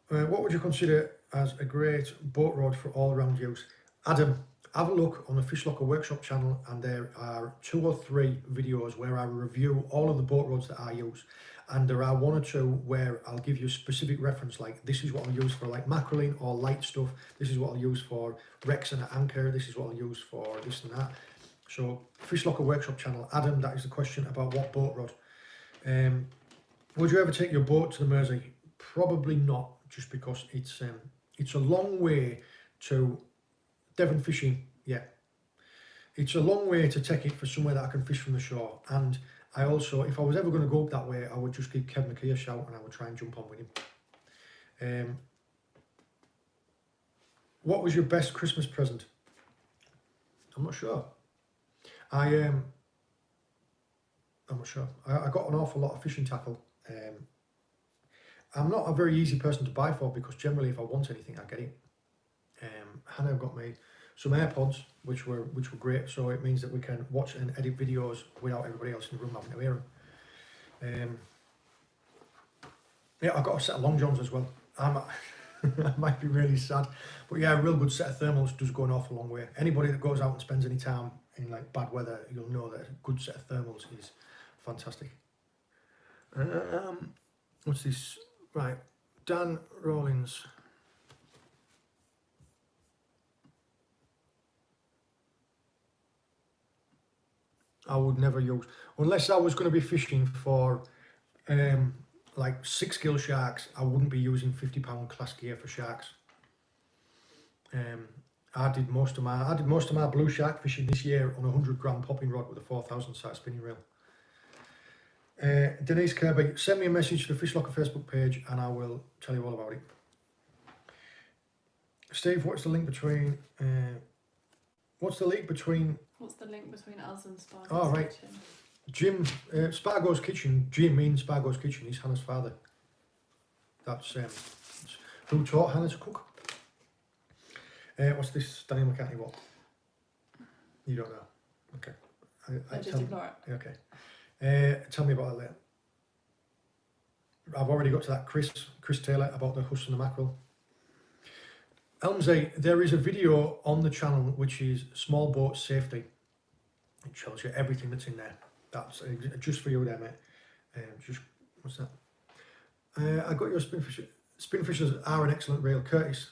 What would you consider as a great boat rod for all-round use? Adam, have a look on the Fishlocker Workshop channel and there are 2 or 3 videos where I review all of the boat rods that I use. And there are 1 or 2 where I'll give you a specific reference, like this is what I'll use for like mackerel or light stuff. This is what I'll use for wrecks and an anchor. This is what I'll use for this and that. So Fishlocker Workshop channel. Adam, that is the question about what boat rod. Would you ever take your boat to the Mersey? Probably not, just because it's a long way to Devon fishing. Yeah, it's a long way to take it for somewhere that I can fish from the shore. And I also, if I was ever going to go up that way, I would just give Kev McKee a shout and I would try and jump on with him. What was your best Christmas present? I'm not sure. I'm not sure. I got an awful lot of fishing tackle. I'm not a very easy person to buy for because generally if I want anything, I get it. Hannah got me some AirPods, which were great. So it means that we can watch and edit videos without everybody else in the room having to hear them. Yeah, I got a set of long johns as well. I might be really sad, but yeah, a real good set of thermals does go an awful long way. Anybody that goes out and spends any time in like bad weather, you'll know that a good set of thermals is fantastic. What's this? Right, Dan Rollins. I would never use, unless I was going to be fishing for like 6 gill sharks, I wouldn't be using £50 class gear for sharks. I did most of my blue shark fishing this year on a 100 gram popping rod with a 4,000 size spinning reel. Denise Kirby, send me a message to the Fishlocker Facebook page and I will tell you all about it. Steve, what's the link between us and Spargo's Oh, right. Kitchen? Jim, Spargo's Kitchen, Jim in Spargo's Kitchen, he's Hannah's father. That's who taught Hannah to cook. What's this, Daniel McCartney? What? You don't know. Okay. I just ignore it. Okay. Tell me about it later. I've already got to that. Chris Taylor about the huss and the mackerel. Elmsey, there is a video on the channel which is small boat safety. It shows you everything that's in there. That's just for you there, mate. Just what's that? I got your spinfisher. Spinfishers are an excellent reel. Curtis,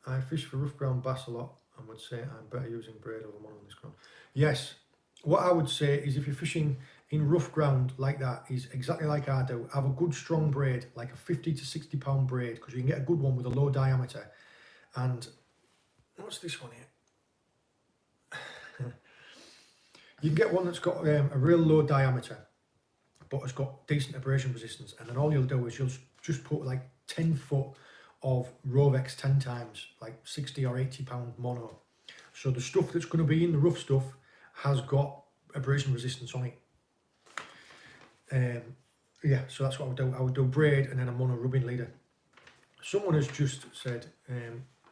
I fish for rough ground bass a lot and would say I'm better using braid over mono on this ground. Yes, what I would say is if you're fishing in rough ground like that is exactly like I do. Have a good strong braid, like a 50 to 60 pound braid, because you can get a good one with a low diameter. And what's this one here? You can get one that's got a real low diameter, but it's got decent abrasion resistance. And then all you'll do is you'll just put like 10 foot of Rovex 10 times, like 60 or 80 pound mono. So the stuff that's going to be in the rough stuff has got abrasion resistance on it. Yeah, so that's what I would do. I would do braid and then a mono rubbing leader. Someone has just said,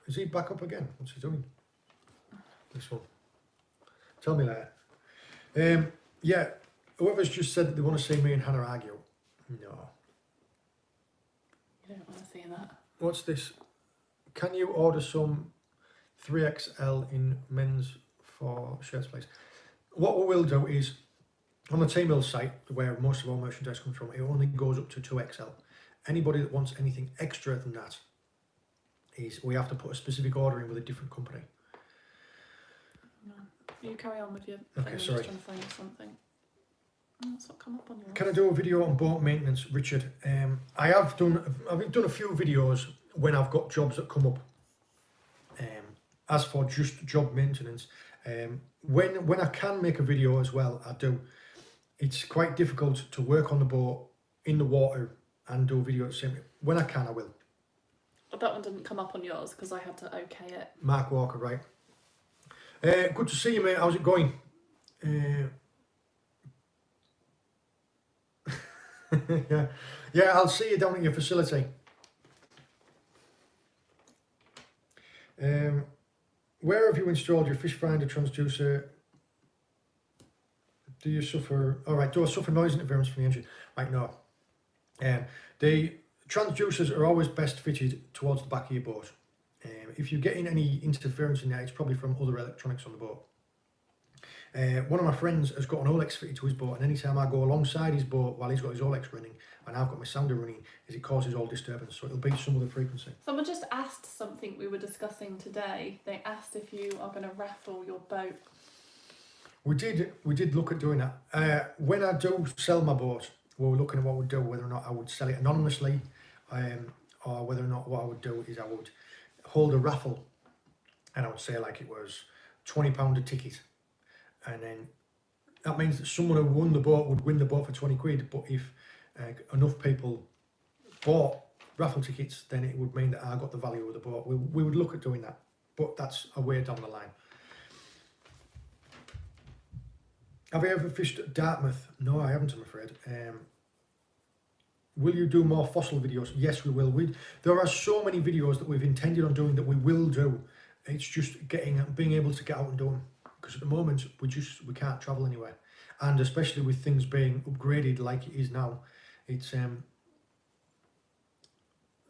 is he back up again? What's he doing? This one. Tell me later. Yeah, whoever's just said that they want to see me and Hannah argue. No. You don't want to see that. What's this? Can you order some 3XL in men's for shirts, please? What we will do is, on the T-Mill site, where most of our merchandise comes from, it only goes up to 2XL. Anybody that wants anything extra than that, we have to put a specific order in with a different company. No. You carry on with your Okay, thing. sorry. I'm just trying to find something. Oh, it's not come up on yours. Can I do a video on boat maintenance, Richard? I've done a few videos when I've got jobs that come up. As for just job maintenance, when I can make a video as well, I do. It's quite difficult to work on the boat in the water and do a video at the same time. When I can, I will. But that one didn't come up on yours because I had to okay it. Mark Walker, right. Good to see you, mate. How's it going? Yeah, I'll see you down at your facility. Where have you installed your fish finder transducer? Do you suffer? All right. Do I suffer noise interference from the engine? Right, no. The transducers are always best fitted towards the back of your boat. If you're getting any interference in there, it's probably from other electronics on the boat. One of my friends has got an Olex fitted to his boat, and anytime I go alongside his boat while he's got his Olex running and I've got my sounder running, it causes all disturbance, so it'll beat some of the frequency. Someone just asked something we were discussing today. They asked if you are going to raffle your boat. We did look at doing that. When I do sell my boat, we were looking at what we'd do, whether or not I would sell it anonymously, or whether or not what I would do is I would hold a raffle, and I would say like it was £20 a ticket, and then that means that someone who won the boat would win the boat for 20 quid, but if enough people bought raffle tickets, then it would mean that I got the value of the boat. We would look at doing that, but that's a way down the line. Have you ever fished at Dartmouth? No, I haven't, I'm afraid. Will you do more fossil videos? Yes, we will. There are so many videos that we've intended on doing that we will do. It's just being able to get out and do them. Because at the moment, we can't travel anywhere. And especially with things being upgraded like it is now, it's...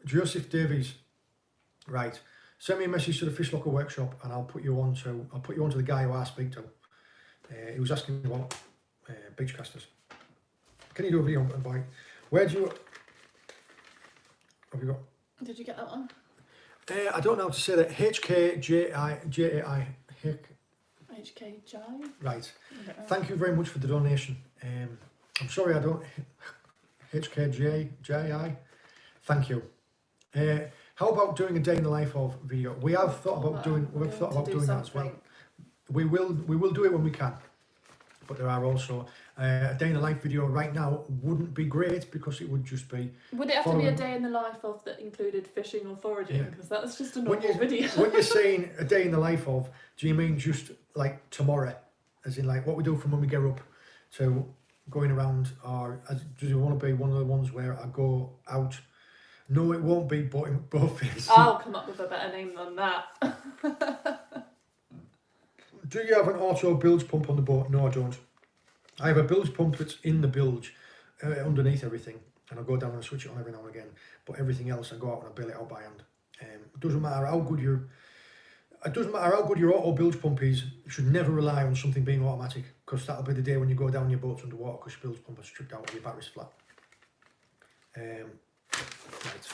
Joseph Davies, right. Send me a message to the Fishlocker workshop and I'll put you on to the guy who I speak to. He was asking about beach casters. Can you do a video on bike? Where do you... Have you got... Did you get that one? I don't know how to say that. HKJI. HKJ? Right. Thank you very much for the donation. I'm sorry I don't... HKJI. Thank you. How about doing a day in the life of video? We have thought about doing that as well. We will do it when we can, but there are also a day in the life video right now wouldn't be great because it would just be. Would it have to be a day in the life of that included fishing or foraging? Because that's just a normal video. When you're saying a day in the life of, do you mean just like tomorrow, as in like what we do from when we get up to going around, or do you want to be one of the ones where I go out No, it won't be Bowface. I'll come up with a better name than that. Do you have an auto bilge pump on the boat? No, I don't. I have a bilge pump that's in the bilge, underneath everything, and I'll go down and switch it on every now and again. But everything else, I go out and I bail it out by hand. It doesn't matter how good your auto bilge pump is. You should never rely on something being automatic, because that'll be the day when you go down your boat's underwater because your bilge pump is stripped out and your battery's flat. Right.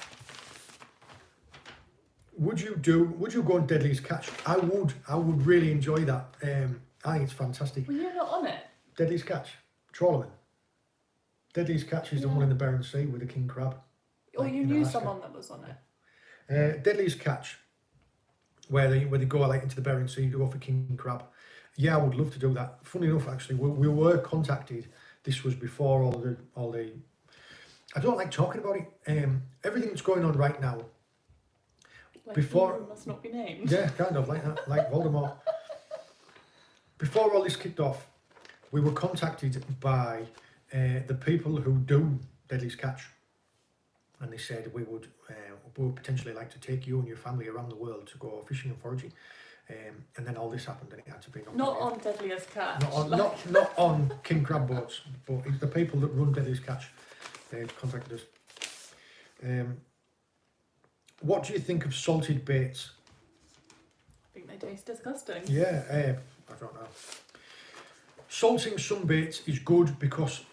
Would you go on Deadliest Catch? I would really enjoy that. I think it's fantastic. Were you not on it? Deadliest Catch, Trawlerman. Deadliest Catch is the one in the Bering Sea with the king crab. Or like you in knew Alaska. someone that was on it? Deadliest Catch, where they go like into the Bering Sea to go for king crab. Yeah, I would love to do that. Funny enough, actually, we were contacted. This was before all the. I don't like talking about it. Everything that's going on right now. Like Before- you must not be named. Yeah, kind of like that, like Voldemort. Before all this kicked off, we were contacted by the people who do Deadliest Catch, and they said we would potentially like to take you and your family around the world to go fishing and foraging. And then all this happened, and it had to be Not on Deadliest Catch. not on king crab boats, but it's the people that run Deadliest Catch. They contacted us. What do you think of salted baits? I think they taste disgusting. Yeah, I don't know. Salting some baits is good because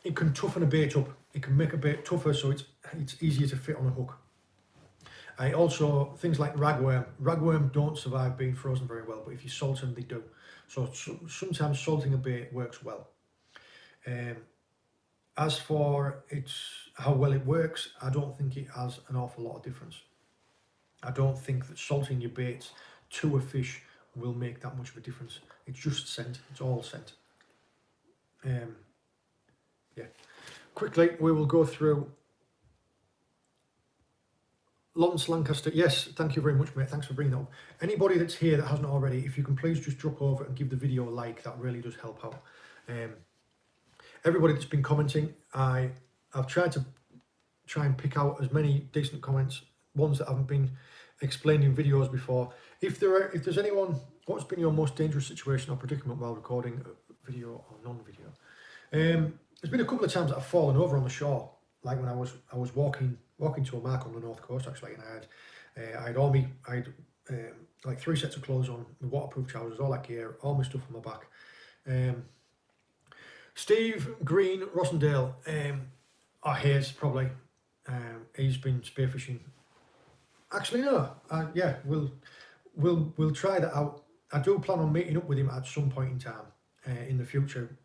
it can toughen a bait up. It can make a bait tougher, so it's easier to fit on a hook. Also, things like ragworm. Ragworm don't survive being frozen very well, but if you salt them, they do. So sometimes salting a bait works well. As for how well it works, I don't think it has an awful lot of difference. I don't think that salting your baits to a fish will make that much of a difference. It's just scent. It's all scent. Yeah. Quickly, we will go through Lawrence Lancaster. Yes, thank you very much, mate. Thanks for bringing that up. Anybody that's here that hasn't already, if you can please just drop over and give the video a like, that really does help out. Everybody that's been commenting, I've tried to and pick out as many decent comments, ones that haven't been explained in videos before. If there's anyone, what's been your most dangerous situation or predicament while recording a video or non-video? There's been a couple of times that I've fallen over on the shore, like when I was walking to a mark on the north coast actually, and I had like 3 sets of clothes on, with waterproof trousers, all that gear, all my stuff on my back. Steve Green Rossendale, or Hayes probably. He's been spearfishing. Actually, no. Yeah, we'll try that out. I do plan on meeting up with him at some point in time in the future,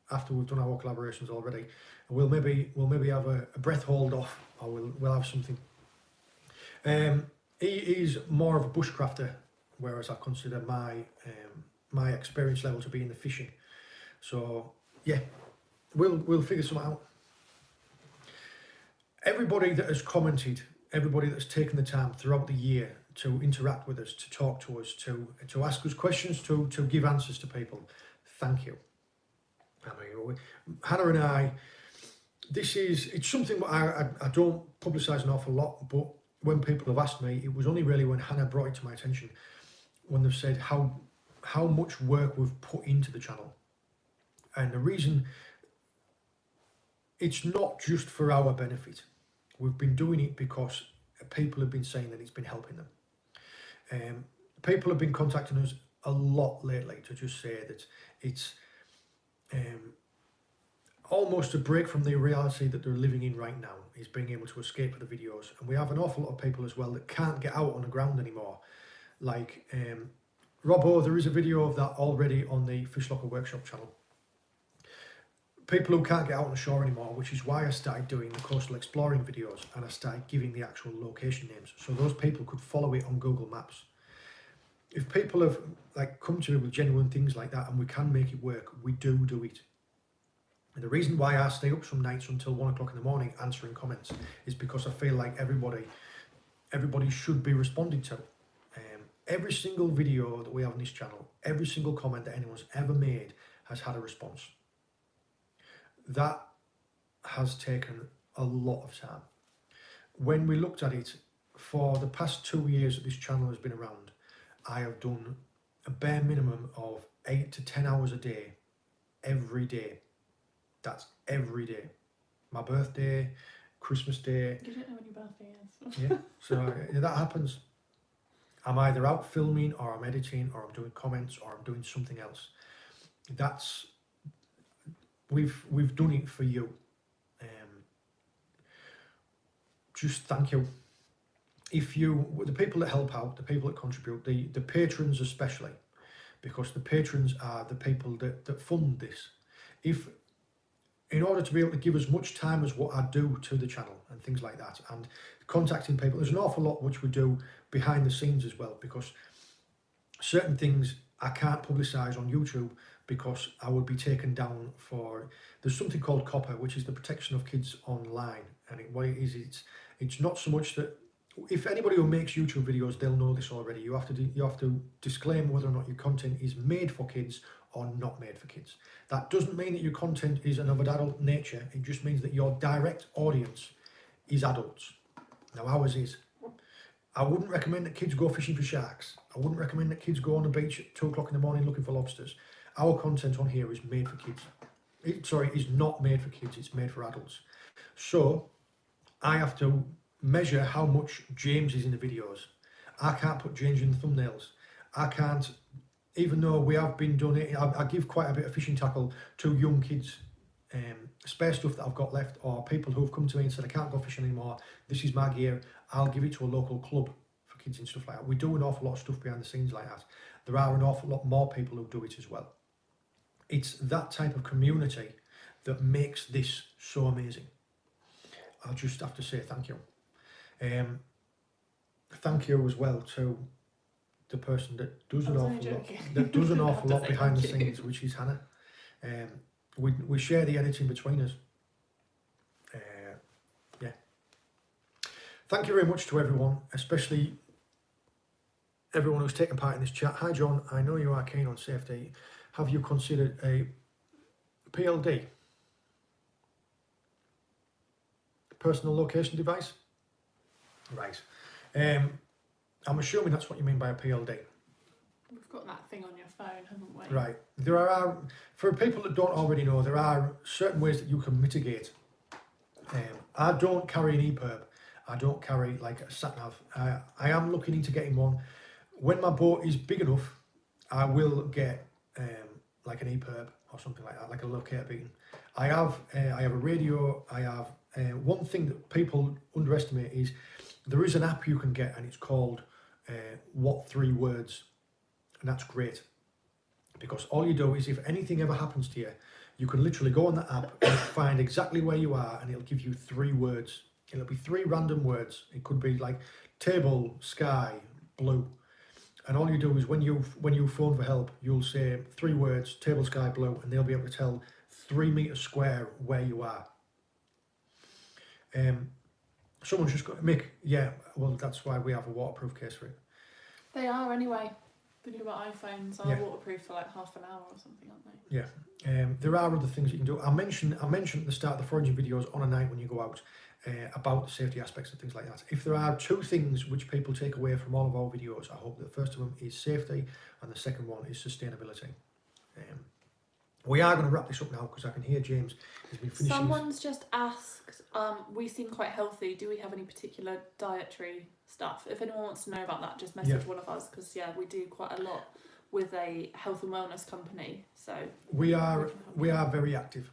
after we've done our collaborations already. We'll maybe have a breath hold off, or we'll have something. He is more of a bushcrafter, whereas I consider my experience level to be in the fishing. So yeah, we'll figure something out. Everybody that has commented, everybody that's taken the time throughout the year to interact with us, to talk to us, to ask us questions, to give answers to people, thank you. I mean, Hannah and I, it's something that I don't publicise an awful lot, but when people have asked me, it was only really when Hannah brought it to my attention, when they've said how much work we've put into the channel. And the reason, it's not just for our benefit. We've been doing it because people have been saying that it's been helping them. People have been contacting us a lot lately to just say that it's almost a break from the reality that they're living in right now, is being able to escape for the videos. And we have an awful lot of people as well that can't get out on the ground anymore. Like Robbo, there is a video of that already on the Fishlocker Workshop channel. People who can't get out on the shore anymore, which is why I started doing the coastal exploring videos, and I started giving the actual location names, so those people could follow it on Google Maps. If people have come to me with genuine things like that and we can make it work, we do it. And the reason why I stay up some nights until 1 o'clock in the morning answering comments is because I feel like everybody should be responded to. Every single video that we have on this channel, every single comment that anyone's ever made has had a response. That has taken a lot of time. When we looked at it, for the past 2 years that this channel has been around, I have done a bare minimum of 8 to 10 hours a day, every day. That's every day. My birthday, Christmas Day. You don't know when your birthday is. Yeah, so that happens. I'm either out filming, or I'm editing, or I'm doing comments, or I'm doing something else. We've done it for you. Just thank you. The people that help out, the people that contribute, the patrons especially, because the patrons are the people that fund this. In order to be able to give as much time as what I do to the channel and things like that, and contacting people, there's an awful lot which we do behind the scenes as well, because certain things I can't publicise on YouTube because I would be taken down for, there's something called COPPA, which is the protection of kids online, and what it is, it's not so much that, if anybody who makes YouTube videos, they'll know this already. You have to disclaim whether or not your content is made for kids or not made for kids. That doesn't mean that your content is of an adult nature. It just means that your direct audience is adults. Now ours is. I wouldn't recommend that kids go fishing for sharks. I wouldn't recommend that kids go on the beach at 2 o'clock in the morning looking for lobsters. Our content on here is made for kids. It's not made for kids. It's made for adults. So I have to measure how much James is in the videos. I can't put James in the thumbnails. I can't, even though we have been done it, I give quite a bit of fishing tackle to young kids, spare stuff that I've got left, or people who have come to me and said, I can't go fishing anymore, this is my gear, I'll give it to a local club for kids and stuff like that. We do an awful lot of stuff behind the scenes like that. There are an awful lot more people who do it as well. It's that type of community that makes this so amazing. I'll just have to say thank you. Thank you as well to the person that does an awful lot behind the scenes, which is Hannah. We share the editing between us. Yeah. Thank you very much to everyone, especially everyone who's taken part in this chat. Hi John, I know you are keen on safety. Have you considered a PLD? Personal location device? Right. I'm assuming that's what you mean by a PLD. We've got that thing on your phone, haven't we? Right. There are, for people that don't already know, there are certain ways that you can mitigate. I don't carry an EPIRB. I don't carry like a sat-nav. I am looking into getting one. When my boat is big enough, I will get like an EPIRB or something like that, like a locator beacon. I have a radio. I have one thing that people underestimate is there is an app you can get, and it's called What 3 Words, and that's great because all you do is if anything ever happens to you, you can literally go on that app and find exactly where you are, and it'll give you 3 words. It'll be 3 random words. It could be like table, sky, blue. And all you do is when you phone for help, you'll say 3 words, table, sky, blue, and they'll be able to tell 3 meters square where you are. Someone's just got to make, yeah, well, that's why we have a waterproof case for it. They are anyway. Thinking about iPhones, are waterproof for like half an hour or something, aren't they? Yeah. There are other things you can do. I mentioned at the start of the foraging videos on a night when you go out about the safety aspects and things like that. If there are 2 things which people take away from all of our videos, I hope that the first of them is safety and the second one is sustainability. We are going to wrap this up now because I can hear James has been finishing. Someone's just asked, we seem quite healthy. Do we have any particular dietary stuff? If anyone wants to know about that, just message one of us because we do quite a lot with a health and wellness company. So we are very active.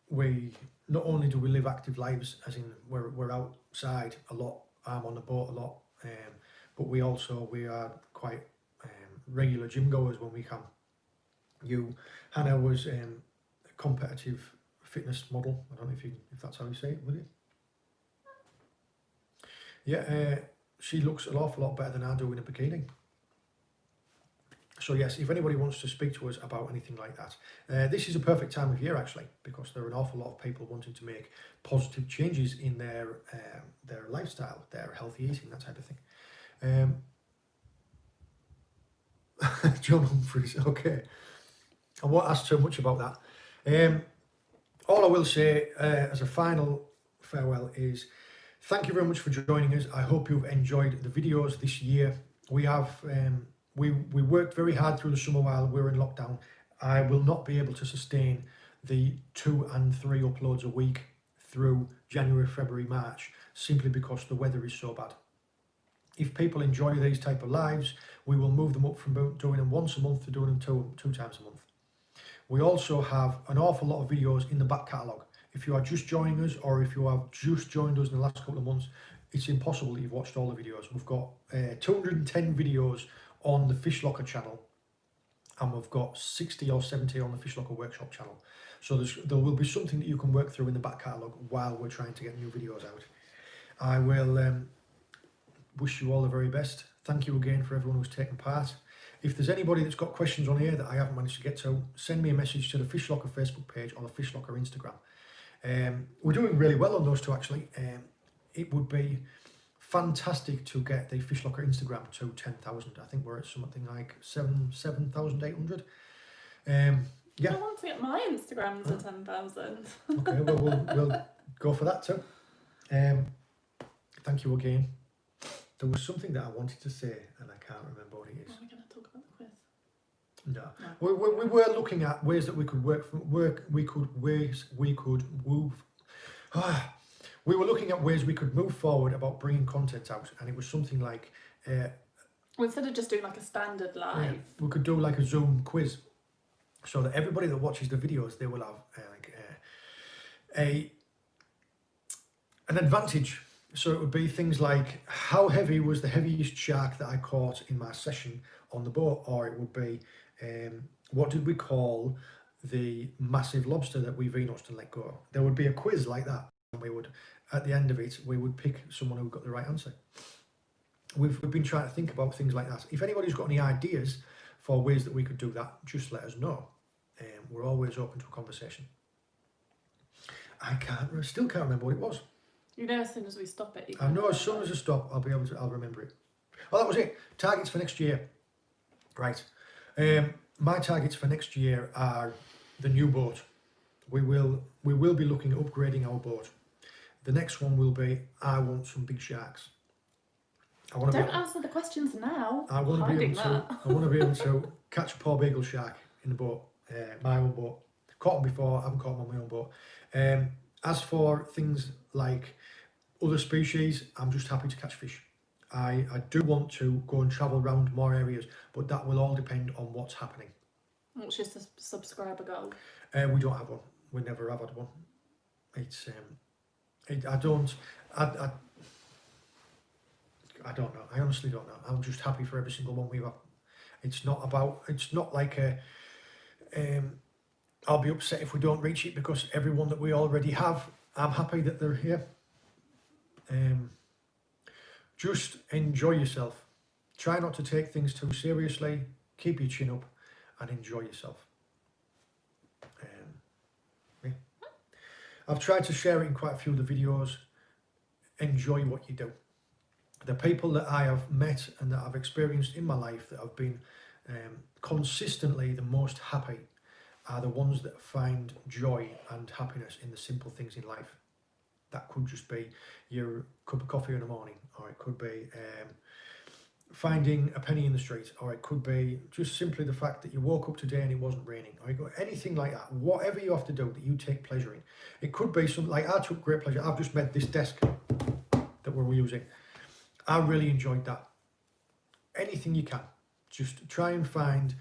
We not only do we live active lives, as in we're outside a lot. I'm on the boat a lot, but we are quite regular gym goers when we can. Hannah was a competitive fitness model. I don't know if that's how you say it, would it? Yeah, she looks an awful lot better than I do in a bikini. So yes, if anybody wants to speak to us about anything like that, this is a perfect time of year actually, because there are an awful lot of people wanting to make positive changes in their lifestyle, their healthy eating, that type of thing. John Humphreys, okay. I won't ask too much about that. all I will say as a final farewell is thank you very much for joining us. I hope you've enjoyed the videos this year. We have we worked very hard through the summer while we were in lockdown. I will not be able to sustain the 2 and 3 uploads a week through January, February, March, simply because the weather is so bad. If people enjoy these type of lives, we will move them up from doing them once a month to doing them two times a month. We also have an awful lot of videos in the back catalogue. If you are just joining us, or if you have just joined us in the last couple of months, it's impossible that you've watched all the videos. We've got 210 videos on the Fishlocker channel, and we've got 60 or 70 on the Fishlocker Workshop channel. So there will be something that you can work through in the back catalogue while we're trying to get new videos out. I will wish you all the very best. Thank you again for everyone who's taken part. If there's anybody that's got questions on here that I haven't managed to get to, send me a message to the Fishlocker Facebook page or the Fishlocker Instagram. We're doing really well on those two, actually. It would be fantastic to get the Fishlocker Instagram to 10,000. I think we're at something like 7,800. Yeah. I want to get my Instagram to 10,000. Okay, well, we'll go for that too. Thank you again. There was something that I wanted to say and I can't remember what it is. Are we going to talk about the quiz? No. No. We were looking at ways that we could we were looking at ways we could move forward about bringing content out, and it was something like Well, instead of just doing like a standard live, we could do like a Zoom quiz, so that everybody that watches the videos, they will have an advantage. So it would be things like, how heavy was the heaviest shark that I caught in my session on the boat? Or it would be, what did we call the massive lobster that we Venused and let go? There would be a quiz like that, and we would, at the end of it, we would pick someone who got the right answer. We've been trying to think about things like that. If anybody's got any ideas for ways that we could do that, just let us know. We're always open to a conversation. I still can't remember what it was. you know, as soon as we stop it, you I know as soon as I stop, I'll remember it. Oh, that was it. Targets for next year. Right. My targets for next year are the new boat. We will be looking at upgrading our boat. The next one will be, I want some big sharks. Don't answer the questions now. I want to be able to catch a poor bagel shark in the boat, my own boat. Caught them before, I haven't caught them on my own boat. As for things like other species, I'm just happy to catch fish. I do want to go and travel around more areas, but that will all depend on what's happening. What's your subscriber goal? We don't have one. We never have had one. It's I don't know. I honestly don't know. I'm just happy for every single one we've had. It's not like I'll be upset if we don't reach it, because everyone that we already have, I'm happy that they're here. Just enjoy yourself. Try not to take things too seriously. Keep your chin up and enjoy yourself. Yeah. I've tried to share it in quite a few of the videos. Enjoy what you do. The people that I have met and that I've experienced in my life that have been consistently the most happy are the ones that find joy and happiness in the simple things in life. That could just be your cup of coffee in the morning, or it could be finding a penny in the street, or it could be just simply the fact that you woke up today and it wasn't raining, or anything like that. Whatever you have to do that you take pleasure in. It could be something like, I took great pleasure. I've just made this desk that we're using. I really enjoyed that. Anything you can, just try and find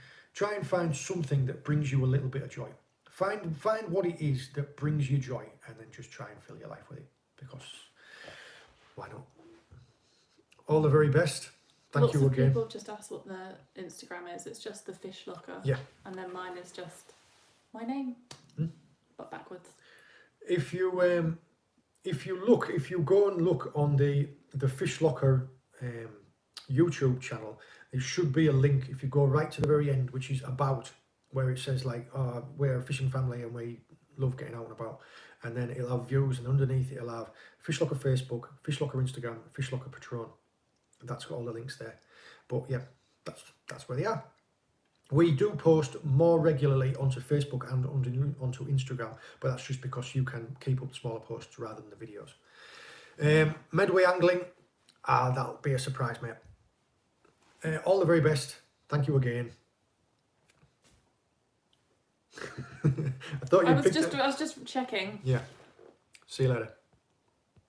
something that brings you a little bit of joy. Find what it is that brings you joy, and then just try and fill your life with it, because why not? All the very best. Thank you again. Lots of people have just asked what the Instagram is. It's just the Fishlocker. Yeah. And then mine is just my name, but backwards. If you go and look on the Fishlocker YouTube channel, there should be a link. If you go right to the very end, which is about, where it says like, we're a fishing family and we love getting out and about, and then it'll have views, and underneath it'll have Fishlocker Facebook, Fishlocker Instagram, Fishlocker Patron. That's got all the links there. But yeah, that's where they are. We do post more regularly onto Facebook and onto Instagram, but that's just because you can keep up the smaller posts rather than the videos. Medway Angling, that'll be a surprise, mate. All the very best. Thank you again. I thought you picked it. I was just checking. Yeah. See you later.